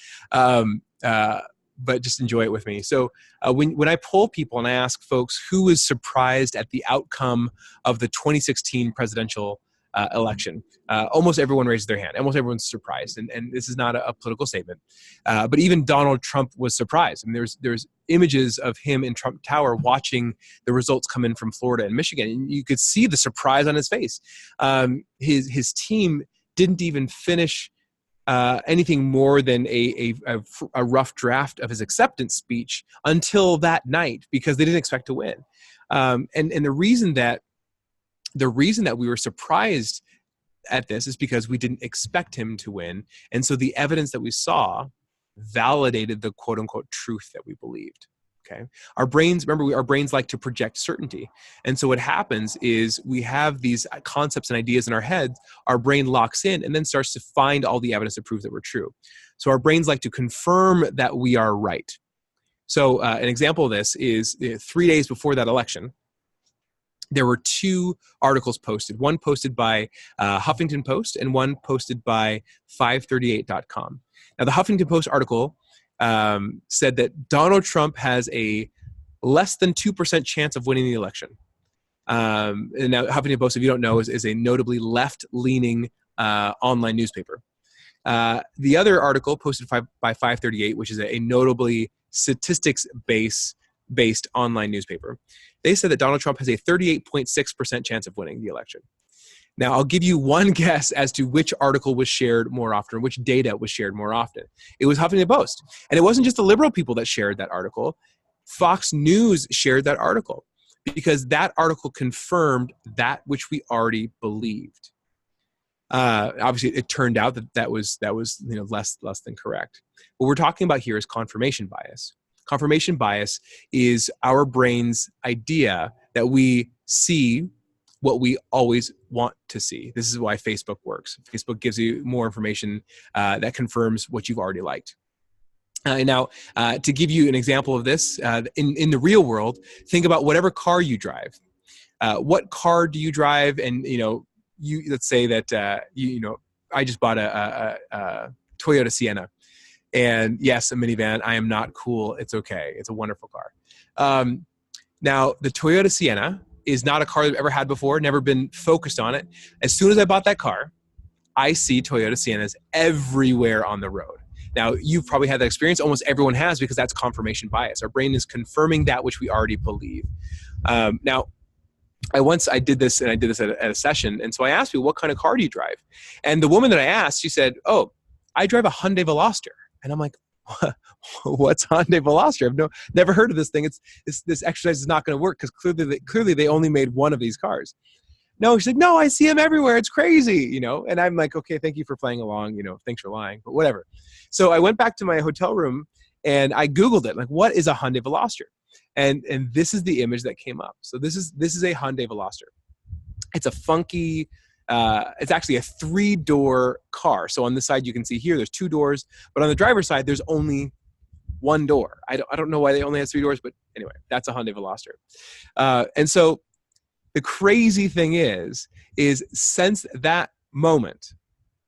C: just enjoy it with me. So when I poll people and I ask folks who was surprised at the outcome of the 2016 presidential election, almost everyone raises their hand. Almost everyone's surprised, and this is not a political statement. But even Donald Trump was surprised. I mean, there's images of him in Trump Tower watching the results come in from Florida and Michigan, and you could see the surprise on his face. His team didn't even finish anything more than a rough draft of his acceptance speech until that night because they didn't expect to win. And the reason that we were surprised at this is because we didn't expect him to win. And so the evidence that we saw validated the quote unquote truth that we believed. Okay. Our brains like to project certainty. And so what happens is we have these concepts and ideas in our heads, our brain locks in and then starts to find all the evidence to prove that we're true. So our brains like to confirm that we are right. So an example of this is 3 days before that election, there were two articles posted, one posted by Huffington Post and one posted by 538.com. Now, the Huffington Post article said that Donald Trump has a less than 2% chance of winning the election. And now Huffington Post, if you don't know, is a notably left-leaning online newspaper. The other article posted by 538, which is a notably statistics-based online newspaper, they said that Donald Trump has a 38.6% chance of winning the election. Now, I'll give you one guess as to which article was shared more often, or which data was shared more often. It was Huffington Post. And it wasn't just the liberal people that shared that article. Fox News shared that article because that article confirmed that which we already believed. Obviously, it turned out that was less than correct. What we're talking about here is confirmation bias. Confirmation bias is our brain's idea that we see what we always want to see. This is why Facebook works. Facebook gives you more information that confirms what you've already liked. Now, to give you an example of this, in the real world, think about whatever car you drive. What car do you drive? And let's say that I just bought a Toyota Sienna, and yes, a minivan. I am not cool. It's okay. It's a wonderful car. Now, the Toyota Sienna is not a car I've ever had before, never been focused on it. As soon as I bought that car, I see Toyota Siennas everywhere on the road. Now, you've probably had that experience. Almost everyone has, because that's confirmation bias. Our brain is confirming that which we already believe. Now, I did this at a session. And so I asked people, what kind of car do you drive? And the woman that I asked, she said, oh, I drive a Hyundai Veloster. And I'm like, what's Hyundai Veloster? I've never heard of this thing. This exercise is not going to work, because clearly they only made one of these cars. No, she's like, no, I see them everywhere. It's crazy, And I'm like, okay, thank you for playing along. Thanks for lying, but whatever. So I went back to my hotel room and I Googled it. Like, what is a Hyundai Veloster? And this is the image that came up. So this is a Hyundai Veloster. It's a funky, it's actually a 3-door car. So on this side, you can see here, there's 2 doors, but on the driver's side, there's only 1 door. I don't know why they only have 3 doors, but anyway, that's a Hyundai Veloster. And so the crazy thing is since that moment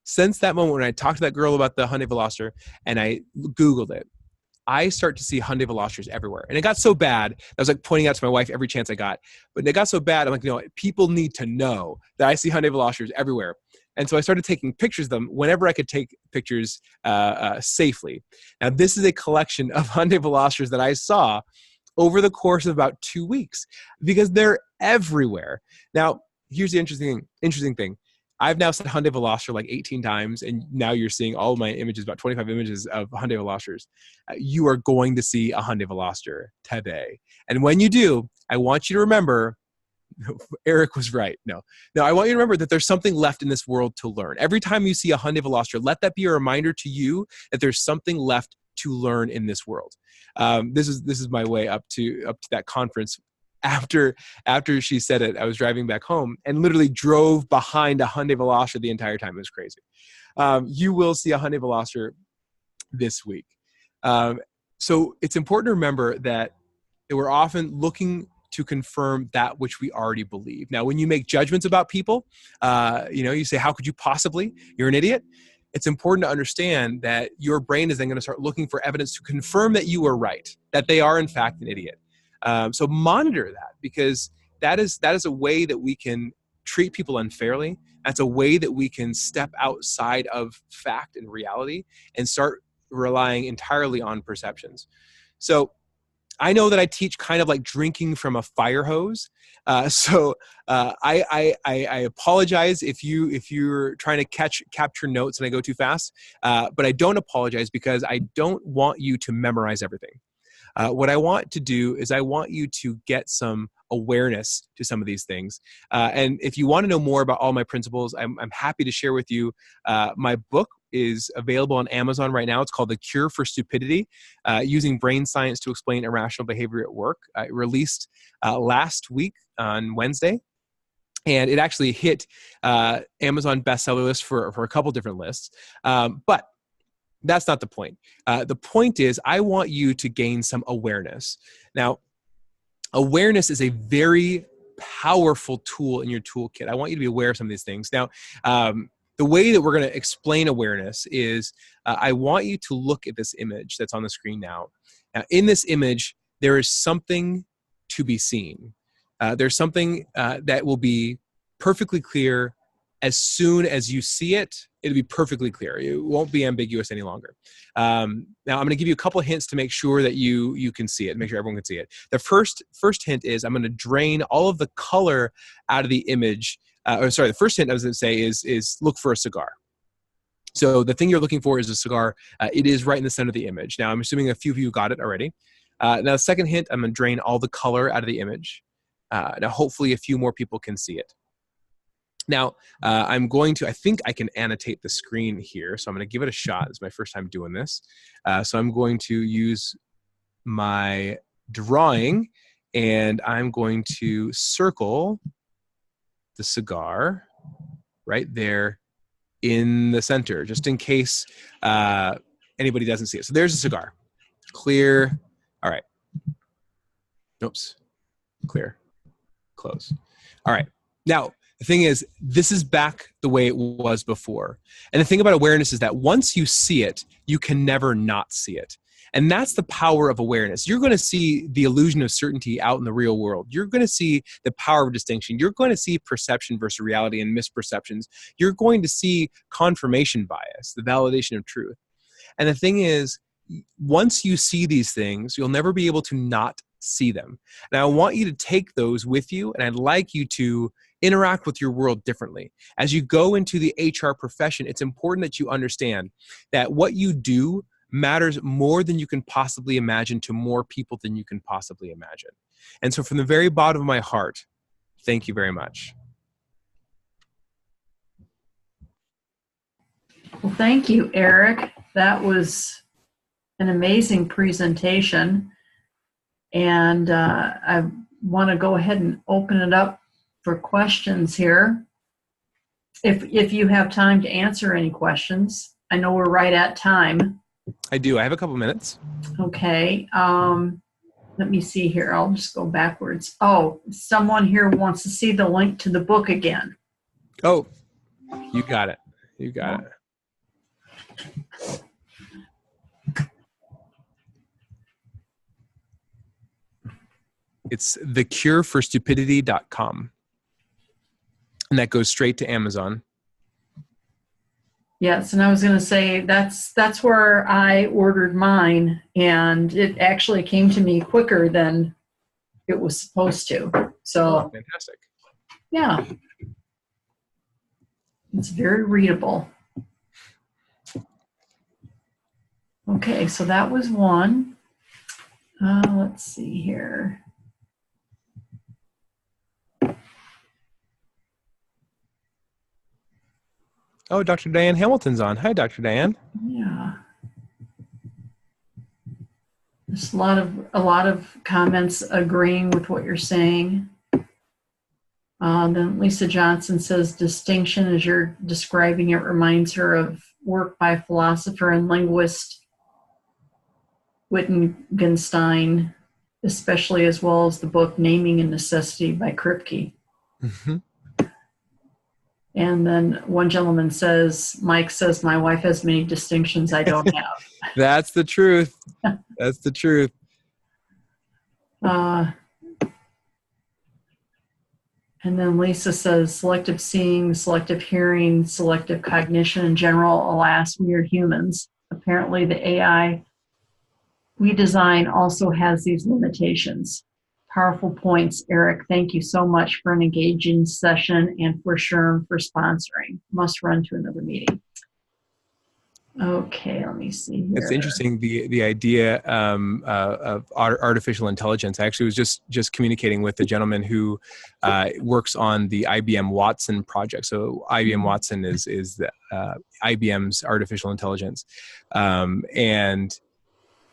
C: when I talked to that girl about the Hyundai Veloster and I Googled it, I start to see Hyundai Velosters everywhere. And it got so bad, I was like pointing out to my wife every chance I got. But it got so bad, I'm like, people need to know that I see Hyundai Velosters everywhere. And so I started taking pictures of them whenever I could take pictures safely. Now, this is a collection of Hyundai Velosters that I saw over the course of about 2 weeks, because they're everywhere. Now, here's the interesting thing. I've now said Hyundai Veloster like 18 times, and now you're seeing all of my images, about 25 images of Hyundai Velosters. You are going to see a Hyundai Veloster today. And when you do, I want you to remember, Eric was right. No, I want you to remember that there's something left in this world to learn. Every time you see a Hyundai Veloster, let that be a reminder to you that there's something left to learn in this world. This is my way up to that conference. After she said it, I was driving back home and literally drove behind a Hyundai Veloster the entire time. It was crazy. You will see a Hyundai Veloster this week. So it's important to remember that we're often looking to confirm that which we already believe. Now, when you make judgments about people, you say, how could you possibly? You're an idiot. It's important to understand that your brain is then going to start looking for evidence to confirm that you are right, that they are in fact an idiot. So monitor that, because that is a way that we can treat people unfairly. That's a way that we can step outside of fact and reality and start relying entirely on perceptions. So I know that I teach kind of like drinking from a fire hose. So I apologize if you're trying to capture notes and I go too fast. But I don't apologize, because I don't want you to memorize everything. What I want to do is I want you to get some awareness to some of these things. And if you want to know more about all my principles, I'm happy to share with you. My book is available on Amazon right now. It's called The Cure for Stupidity, Using Brain Science to Explain Irrational Behavior at Work. It released last week on Wednesday. And it actually hit Amazon bestseller list for a couple different lists. But that's not the point. The point is, I want you to gain some awareness. Now, awareness is a very powerful tool in your toolkit. I want you to be aware of some of these things. Now, the way that we're going to explain awareness is I want you to look at this image that's on the screen now. Now, in this image, there is something to be seen. There's something that will be perfectly clear. As soon as you see it, it'll be perfectly clear. It won't be ambiguous any longer. Now, I'm going to give you a couple of hints to make sure that you can see it, make sure everyone can see it. The first hint is I'm going to drain all of the color out of the image. The first hint I was going to say is look for a cigar. So the thing you're looking for is a cigar. It is right in the center of the image. Now, I'm assuming a few of you got it already. Now, the second hint, I'm going to drain all the color out of the image. Now, hopefully a few more people can see it. Now, I think I can annotate the screen here, so I'm going to give it a shot. It's my first time doing this. So I'm going to use my drawing, and I'm going to circle the cigar right there in the center, just in case anybody doesn't see it. So there's a cigar. Clear. All right. Oops. Clear. Close. All right. Now, the thing is, this is back the way it was before. And the thing about awareness is that once you see it, you can never not see it. And that's the power of awareness. You're going to see the illusion of certainty out in the real world. You're going to see the power of distinction. You're going to see perception versus reality and misperceptions. You're going to see confirmation bias, the validation of truth. And the thing is, once you see these things, you'll never be able to not see them. And I want you to take those with you, and I'd like you to interact with your world differently. As you go into the HR profession, it's important that you understand that what you do matters more than you can possibly imagine to more people than you can possibly imagine. And so from the very bottom of my heart, thank you very much.
B: Well, thank you, Eric. That was an amazing presentation. And I want to go ahead and open it up for questions here. If you have time to answer any questions. I know we're right at time.
C: I do. I have a couple minutes.
B: Okay. Let me see here. I'll just go backwards. Oh, someone here wants to see the link to the book again.
C: Oh, you got it. You got it. It's thecureforstupidity.com. And that goes straight to Amazon.
B: Yes, and I was going to say that's where I ordered mine, and it actually came to me quicker than it was supposed to. So,
C: fantastic.
B: Yeah. It's very readable. Okay, so that was one. Let's see here.
C: Oh, Dr. Diane Hamilton's on. Hi, Dr. Diane.
B: Yeah. There's a lot of comments agreeing with what you're saying. Then Lisa Johnson says, distinction as you're describing it reminds her of work by philosopher and linguist Wittgenstein, especially as well as the book Naming and Necessity by Kripke.
C: Mm-hmm.
B: And then one gentleman says, Mike says, my wife has many distinctions I don't have.
C: That's the truth. That's the truth.
B: And then Lisa says, selective seeing, selective hearing, selective cognition in general, alas, we are humans. Apparently the AI we design also has these limitations. Powerful points, Eric. Thank you so much for an engaging session and for SHRM for sponsoring. Must run to another meeting. Okay, let me see here.
C: It's interesting, the idea of artificial intelligence. I actually was just communicating with a gentleman who works on the IBM Watson project. So IBM Watson is the, IBM's artificial intelligence, and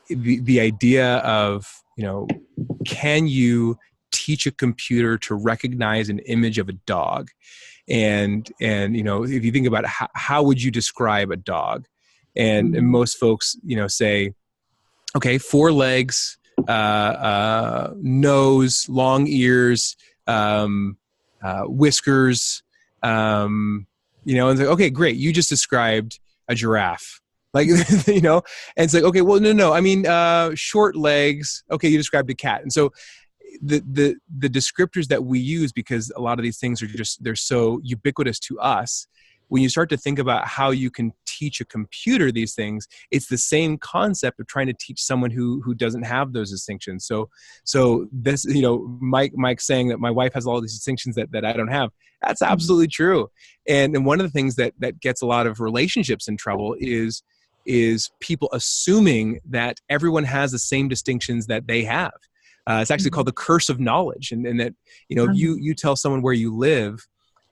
C: the idea of, can you teach a computer to recognize an image of a dog? And if you think about it, how would you describe a dog? And most folks, say, okay, 4 legs, nose, long ears, whiskers, and it's like, okay, great. You just described a giraffe. Like, and it's like, okay, well, no. I mean, short legs. Okay, you described a cat. And so the descriptors that we use, because a lot of these things they're so ubiquitous to us, when you start to think about how you can teach a computer these things, it's the same concept of trying to teach someone who doesn't have those distinctions. So this, Mike saying that my wife has all these distinctions that I don't have, that's absolutely true. And one of the things that gets a lot of relationships in trouble is people assuming that everyone has the same distinctions that they have. It's actually called the curse of knowledge. And that, if you tell someone where you live,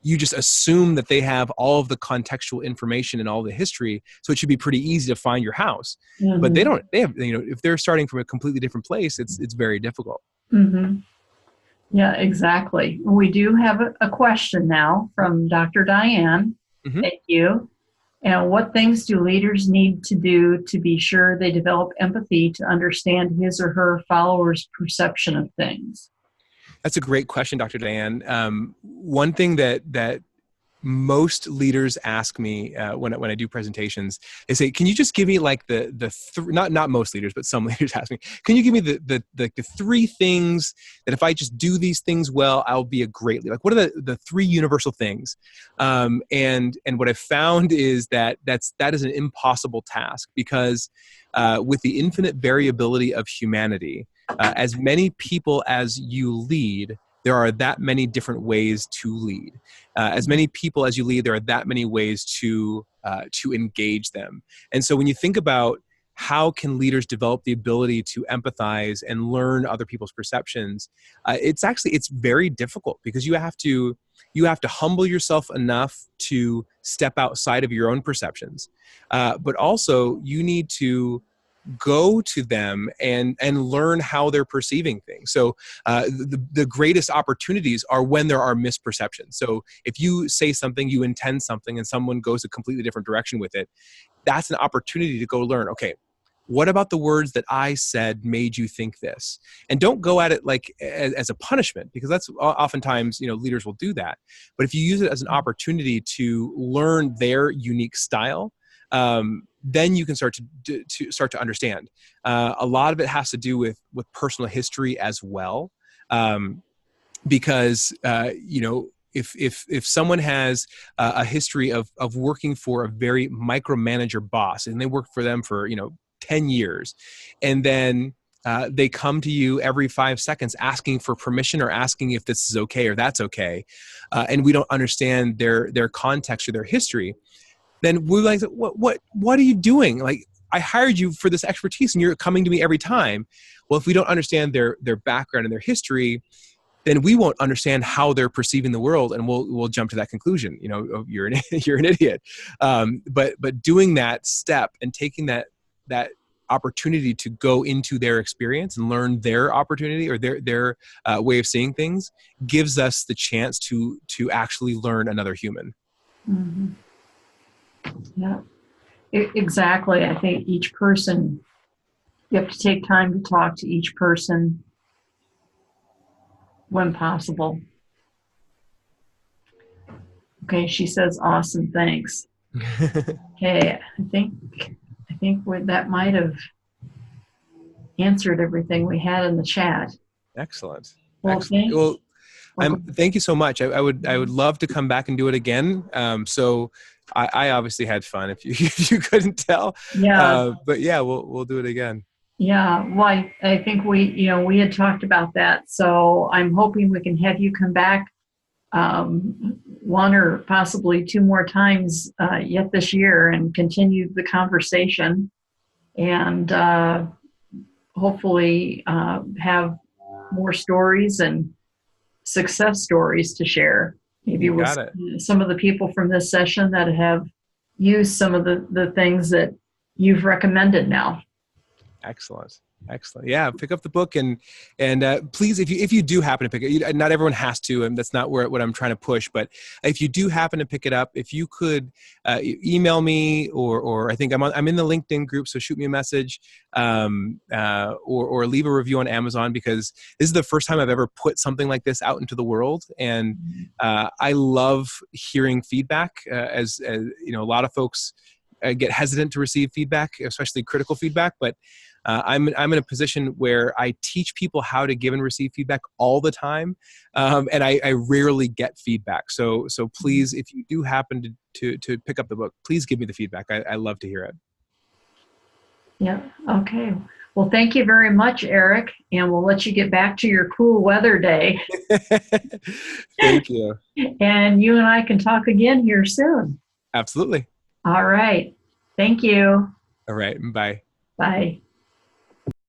C: you just assume that they have all of the contextual information and all the history. So it should be pretty easy to find your house, but they don't, they have, if they're starting from a completely different place, it's very difficult.
B: Mm-hmm. Yeah, exactly. We do have a question now from Dr. Diane. Mm-hmm. Thank you. And what things do leaders need to do to be sure they develop empathy to understand his or her followers' perception of things?
C: That's a great question, Dr. Diane. One thing that most leaders ask me when I do presentations, they say, "Can you just give me like not most leaders, but some leaders ask me, can you give me the three things that if I just do these things well, I'll be a great leader? Like, what are the three universal things?" And what I've found is that is an impossible task, because with the infinite variability of humanity, as many people as you lead, there are that many different ways to lead. As many people as you lead, there are that many ways to engage them. And so when you think about how can leaders develop the ability to empathize and learn other people's perceptions, it's very difficult, because you have to humble yourself enough to step outside of your own perceptions, but also you need to go to them and learn how they're perceiving things. So the greatest opportunities are when there are misperceptions. So if you say something, you intend something, and someone goes a completely different direction with it, that's an opportunity to go learn, okay, what about the words that I said made you think this? And don't go at it like as a punishment, because that's oftentimes, leaders will do that. But if you use it as an opportunity to learn their unique style, then you can start to understand. A lot of it has to do with personal history as well, because if someone has a history of working for a very micromanager boss, and they work for them for 10 years, and then they come to you every 5 seconds asking for permission or asking if this is okay or that's okay, and we don't understand their context or their history, then we're like, what are you doing? Like, I hired you for this expertise and you're coming to me every time. Well, if we don't understand their background and their history, then we won't understand how they're perceiving the world, and we'll jump to that conclusion. You're an idiot. But doing that step and taking that opportunity to go into their experience and learn their opportunity or their way of seeing things gives us the chance to actually learn another human.
B: Mm-hmm. Yeah, exactly. I think each person, you have to take time to talk to each person when possible. Okay, she says, awesome, thanks. Okay, I think that might have answered everything we had in the chat.
C: Excellent.
B: Well,
C: Excellent. Well, thank you so much. I would love to come back and do it again. So I obviously had fun, if you couldn't tell.
B: Yeah.
C: But yeah, we'll do it again.
B: Yeah. Well, I think we had talked about that. So I'm hoping we can have you come back one or possibly two more times yet this year and continue the conversation, and hopefully have more stories and success stories to share. Maybe with some of the people from this session that have used some of the things that you've recommended now. Excellent. Yeah, pick up the book and please, if you do happen to pick it, not everyone has to, and that's not what I'm trying to push. But if you do happen to pick it up, if you could email me, or I think I'm in the LinkedIn group, so shoot me a message, or leave a review on Amazon, because this is the first time I've ever put something like this out into the world, and I love hearing feedback. As a lot of folks get hesitant to receive feedback, especially critical feedback, but I'm in a position where I teach people how to give and receive feedback all the time, and I rarely get feedback. So please, if you do happen to pick up the book, please give me the feedback. I love to hear it. Yeah. Okay. Well, thank you very much, Eric, and we'll let you get back to your cool weather day. Thank you. And you and I can talk again here soon. Absolutely. All right. Thank you. All right. Bye. Bye.